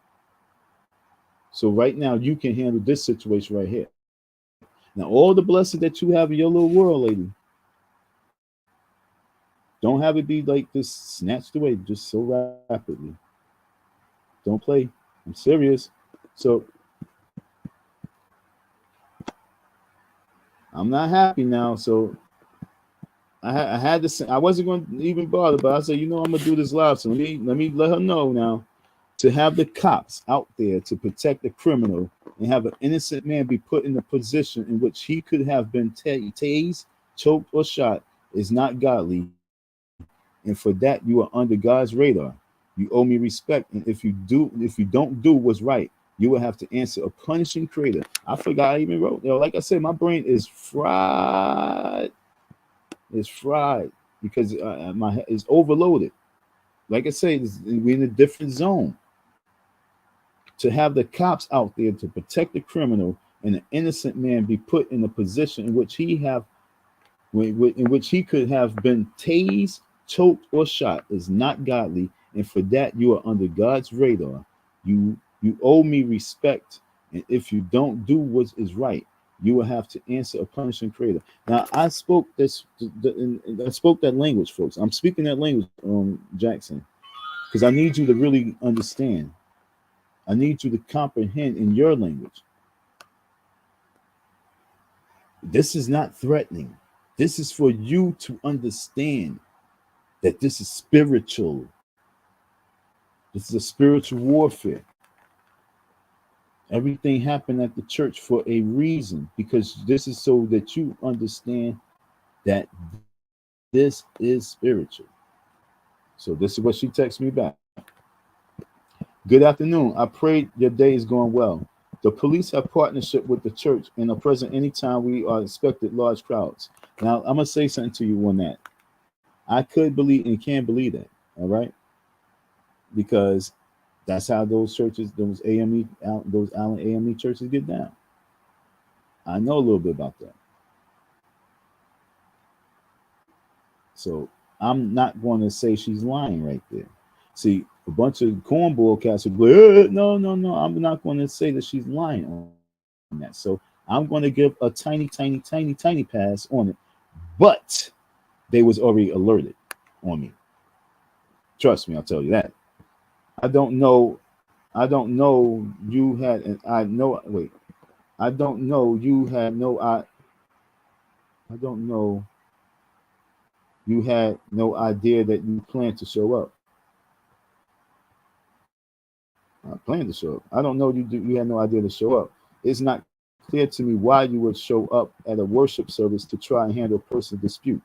So right now you can handle this situation right here. Now all the blessings that you have in your little world, lady, don't have it be like this snatched away just so rapidly. Don't play. I'm serious. So I'm not happy now. So I had to. I wasn't going to even bother, but I said, I'm gonna do this live. So let me let her know now. To have the cops out there to protect the criminal and have an innocent man be put in a position in which he could have been tased, choked, or shot is not godly. And for that, you are under God's radar. You owe me respect. And if you don't do what's right, you will have to answer a punishing creator. I forgot I even wrote. Like I said, my brain is fried. It's fried because my head is overloaded. Like I say, we're in a different zone. To have the cops out there to protect the criminal and an innocent man be put in a position in which he could have been tased, choked, or shot is not godly, and for that you are under God's radar. You owe me respect, and if you don't do what is right, you will have to answer a punishing creator. Now I spoke I spoke that language, folks. I'm speaking that language, Jackson, because I need you to really understand. I need you to comprehend in your language. This is not threatening. This is for you to understand. that this is spiritual. This is a spiritual warfare. Everything happened at the church for a reason, because this is so that you understand that this is spiritual. So this is what she texted me back. Good afternoon. I pray your day is going well. The police have partnership with the church and are present anytime we are expected large crowds. Now I'm gonna say something to you on that. I could believe and can believe that. All right, because that's how those churches, those AME, those Allen AME churches get down. I know a little bit about that. So I'm not going to say she's lying right there. See, a bunch of cornball cats would be, no, no, no. I'm not going to say that she's lying on that. So I'm going to give a tiny, tiny, tiny, tiny pass on it. But they was already alerted on me. Trust me, I'll tell you that. I don't know. I don't know you had, and I know. Wait, I don't know you had no. I don't know you had no idea that you planned to show up. I planned to show up. I don't know you had no idea to show up. It's not clear to me why you would show up at a worship service to try and handle a personal dispute.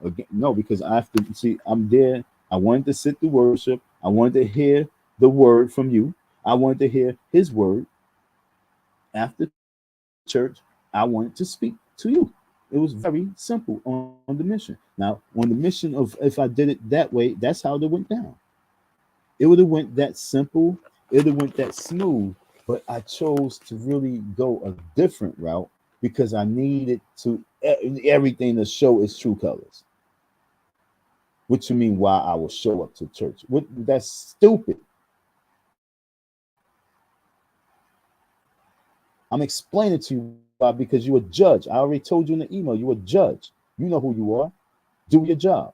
Again, no, because I have to see. I'm there. I wanted to sit through worship. I wanted to hear the word from you. I wanted to hear His word. After church, I wanted to speak to you. It was very simple on the mission. Now, on the mission of if I did it that way, that's how it went down. It would have went that simple. It would have went that smooth. But I chose to really go a different route because I needed to everything to show its true colors. What you mean? Why I will show up to church? What? That's stupid. I'm explaining to you why, because you're a judge. I already told you in the email, you're a judge. You know who you are. Do your job.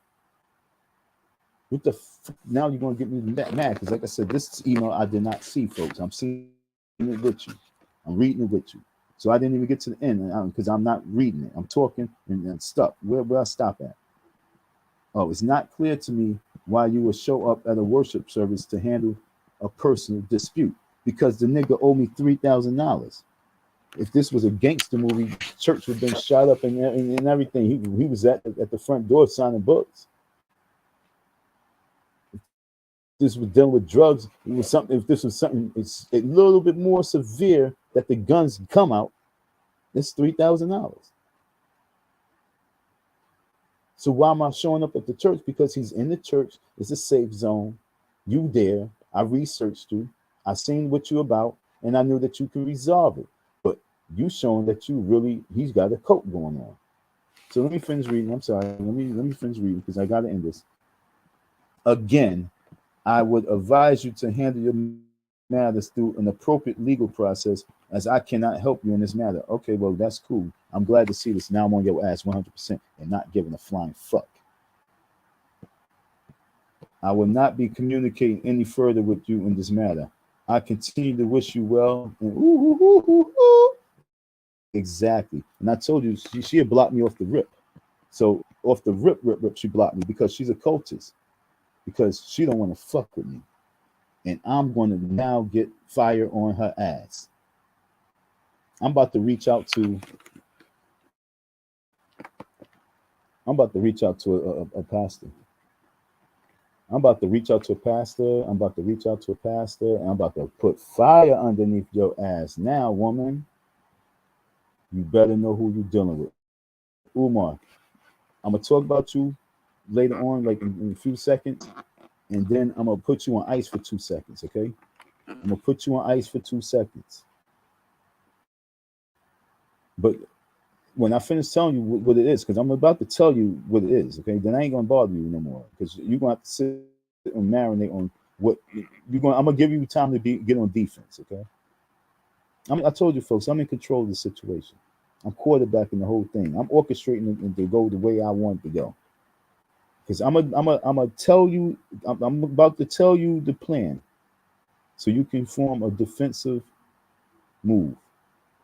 What the now you're gonna get me mad because, like I said, this email I did not see, folks. I'm seeing it with you. I'm reading it with you. So I didn't even get to the end because I'm not reading it. I'm talking and stuck. Where I stop at? Oh, it's not clear to me why you would show up at a worship service to handle a personal dispute because the nigga owed me $3,000. If this was a gangster movie, church would have been shot up and everything. He was at the front door signing books. If this was dealing with drugs, it was something. If this was something, it's a little bit more severe that the guns come out. It's $3,000. So why am I showing up at the church? Because he's in the church. It's a safe zone. You there. I researched you. I seen what you about, and I knew that you could resolve it. But you showing that you really he's got a coat going on. So let me finish reading. I'm sorry. Let me finish reading because I got to end this. Again, I would advise you to handle your matters through an appropriate legal process, as I cannot help you in this matter. Okay, well that's cool. I'm glad to see this. Now I'm on your ass 100% and not giving a flying fuck. I will not be communicating any further with you in this matter. I continue to wish you well. And ooh, ooh, ooh, ooh. Exactly. And I told you she had blocked me off the rip. So off the rip, she blocked me because she's a cultist. Because she don't want to fuck with me. And I'm going to now get fire on her ass. I'm about to reach out to a pastor. I'm about to reach out to a pastor. I'm about to reach out to a pastor, and I'm about to put fire underneath your ass. Now, woman, you better know who you're dealing with. Umar, I'm gonna talk about you later on, like in a few seconds, and then I'm gonna put you on ice for 2 seconds. Okay? I'm gonna put you on ice for 2 seconds. But when I finish telling you what it is, because I'm about to tell you what it is, okay? Then I ain't gonna bother you no more, because you're gonna have to sit and marinate on what you're going. I'm gonna give you time to get on defense, okay? I told you, folks, I'm in control of the situation. I'm quarterbacking the whole thing. I'm orchestrating it to go the way I want it to go. Because I'm a tell you. I'm about to tell you the plan, so you can form a defensive move.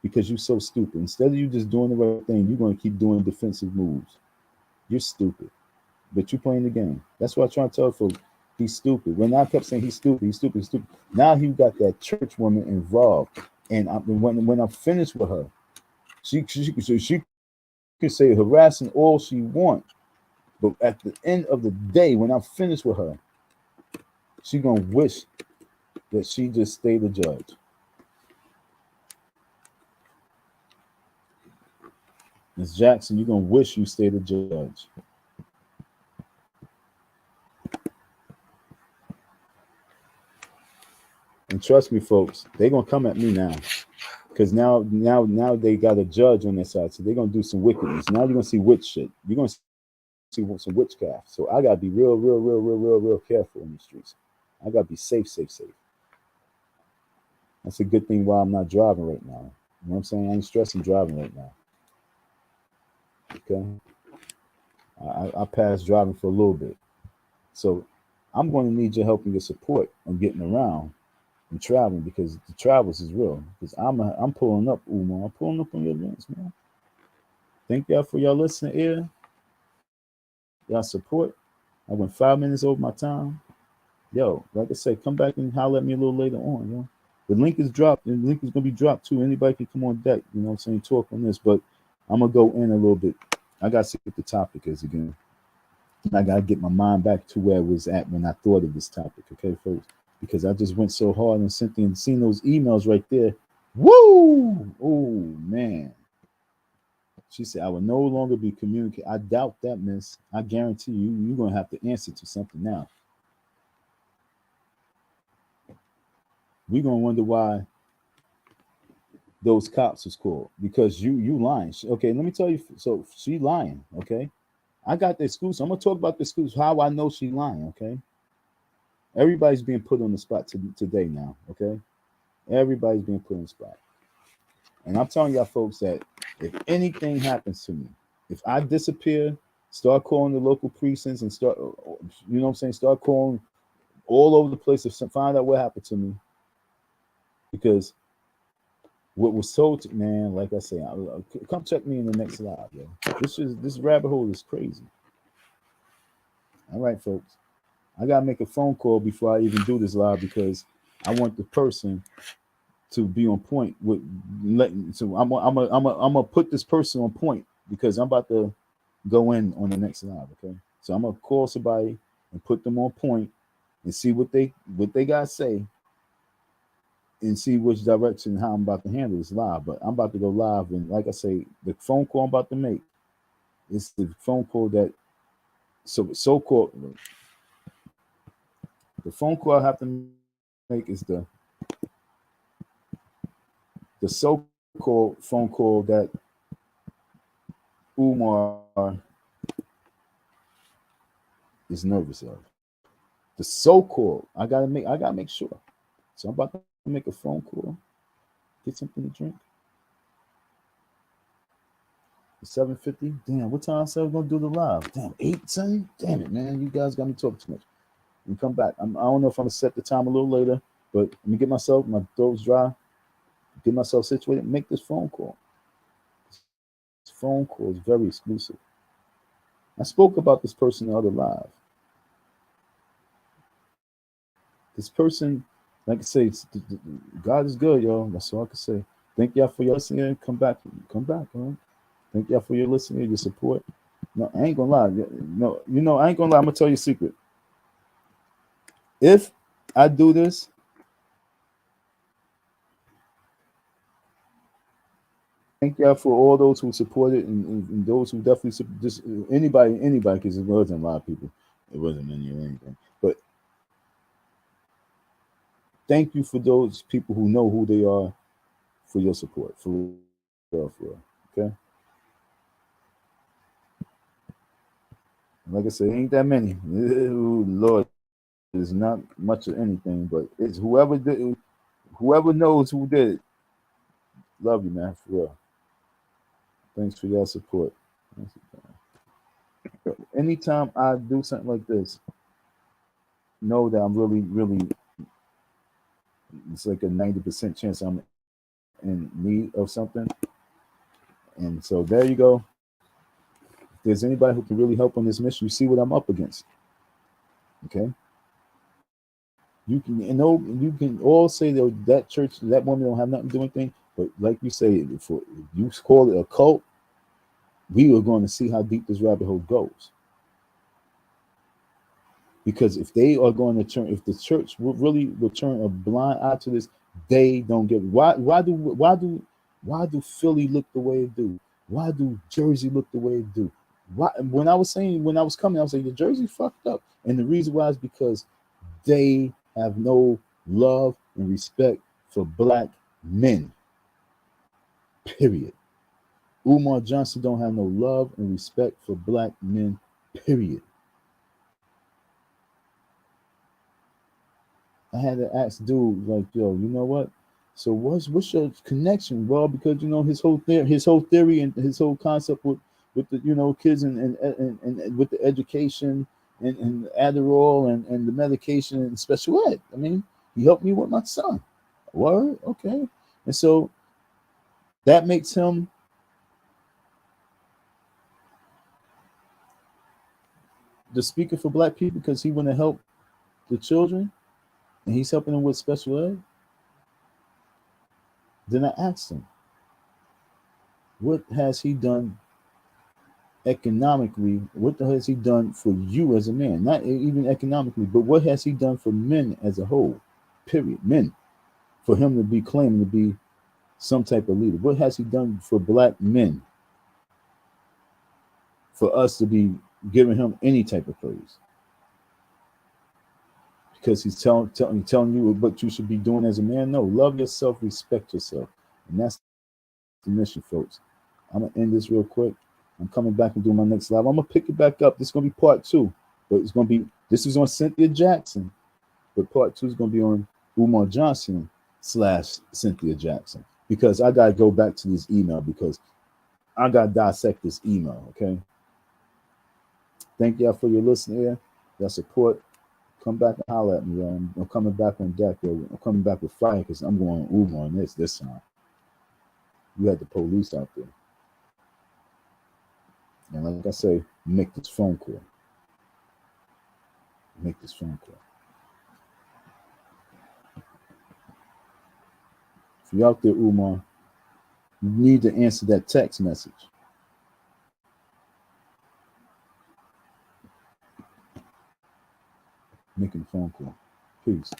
Because you're so stupid. Instead of you just doing the right thing, you're gonna keep doing defensive moves. You're stupid. but you playing the game. That's what I try to tell folks. He's stupid. When I kept saying he's stupid, he's stupid, he's stupid. Now he got that church woman involved, and when I'm finished with her, she can say harassing all she wants, but at the end of the day, when I'm finished with her, she gonna wish that she just stayed a judge. Miss Jackson, you're gonna wish you stayed a judge. And trust me, folks, they're gonna come at me now. Because now they got a judge on their side, so they're gonna do some wickedness. Now you're gonna see witch shit. You're gonna see some witchcraft. So I gotta be real careful in the streets. I gotta be safe. That's a good thing why I'm not driving right now. You know what I'm saying? I ain't stressing driving right now. Okay. I passed driving for a little bit. So I'm going to need your help and your support on getting around and traveling because the travels is real. Because I'm pulling up, Umar. I'm pulling up on your links, man. Thank y'all for y'all listening here. Y'all support. I went 5 minutes over my time. Yo, like I said, come back and holler at me a little later on, yo. The link is dropped, and the link is gonna be dropped too. Anybody can come on deck, you know what I'm saying, talk on this, but I'm gonna go in a little bit. I gotta see what the topic is again. I gotta get my mind back to where it was at when I thought of this topic, okay, folks? Because I just went so hard on Cynthia and seen those emails right there. Woo! Oh man. She said, I will no longer be communicating. I doubt that, miss. I guarantee you're gonna have to answer to something now. We're gonna wonder why those cops was called because you lying. Okay, let me tell you. So she lying. Okay, I got the excuse. I'm gonna talk about the excuse. How I know she lying. Okay, everybody's being put on the spot today now. Okay, everybody's being put on the spot, and I'm telling y'all folks that if anything happens to me, if I disappear, start calling the local precincts and start, you know what I'm saying, start calling all over the place to find out what happened to me, because what was told to man, like I say, come check me in the next live, yo. This rabbit hole is crazy. All right, folks. I gotta make a phone call before I even do this live because I want the person to be on point with letting. So I'm gonna put this person on point because I'm about to go in on the next live. Okay, so I'm gonna call somebody and put them on point and see what they gotta say and see which direction how I'm about to handle this live. But I'm about to go live, and like I say, the phone call I'm about to make is the phone call that so called the phone call I have to make is the so called phone call that Umar is nervous of. The so called I gotta make sure. So I'm about to make a phone call, get something to drink. 7:50. Damn, what time I said I was gonna do the live? Damn, 8, son. Damn it, man. You guys got me talking too much. And come back. I don't know if I'm gonna set the time a little later, but let me get my throat's dry, get myself situated, make this phone call. This phone call is very exclusive. I spoke about this person the other live. This person, like I say, God is good, y'all. That's all I can say. Thank y'all for your listening. Come back, man. Thank y'all for your listening, your support. No, I ain't gonna lie. No, I ain't gonna lie. I'm gonna tell you a secret. If I do this, thank y'all for all those who supported and those who definitely just anybody, because it wasn't a lot of people. It wasn't many or anything. But thank you for those people who know who they are for your support. For real. Okay. Like I said, ain't that many. Ooh, Lord, it's not much of anything, but it's whoever knows who did it. Love you, man, for real. Thanks for your support. Anytime I do something like this, know that I'm really, it's like a 90% chance I'm in need of something. And so there you go. there's anybody who can really help on this mission, you see what I'm up against. Okay. You can all say that church, that woman don't have nothing to do with anything, but like you say, if you call it a cult, we are going to see how deep this rabbit hole goes. Because if they are going to turn, if the church will turn a blind eye to this, they don't get why do Philly look the way it do? Why do Jersey look the way it do? Why when I was coming, I was saying the Jersey fucked up. And the reason why is because they have no love and respect for black men. Period. Umar Johnson don't have no love and respect for black men. Period. I had to ask dude, like, yo, you know what? So what's your connection, bro? Because you know his whole theory and his whole concept with the kids and with the education and Adderall and the medication and special ed. I mean, he helped me with my son. Word, okay. And so that makes him the speaker for black people because he want to help the children and he's helping them with special ed. Then I asked him, what has he done economically? What has he done for you as a man? Not even economically, but what has he done for men as a whole? Period. Men. For him to be claiming to be some type of leader. What has he done for black men? For us to be giving him any type of praise. Because he's telling you what you should be doing as a man. No, love yourself, respect yourself. And that's the mission, folks. I'm going to end this real quick. I'm coming back and doing my next live. I'm going to pick it back up. This is going to be part 2. But it's going to be, this is on Cynthia Jackson. But part 2 is going to be on Umar Johnson / Cynthia Jackson. Because I got to go back to this email because I got to dissect this email, okay? Thank y'all for your listening here, your support. Come back and holler at me, y'all. I'm coming back on deck, yo. I'm coming back with fire because I'm going Umar on this time. You had the police out there. And like I say, make this phone call. Make this phone call. If you're out there, Umar, you need to answer that text message. Making a phone call. Peace.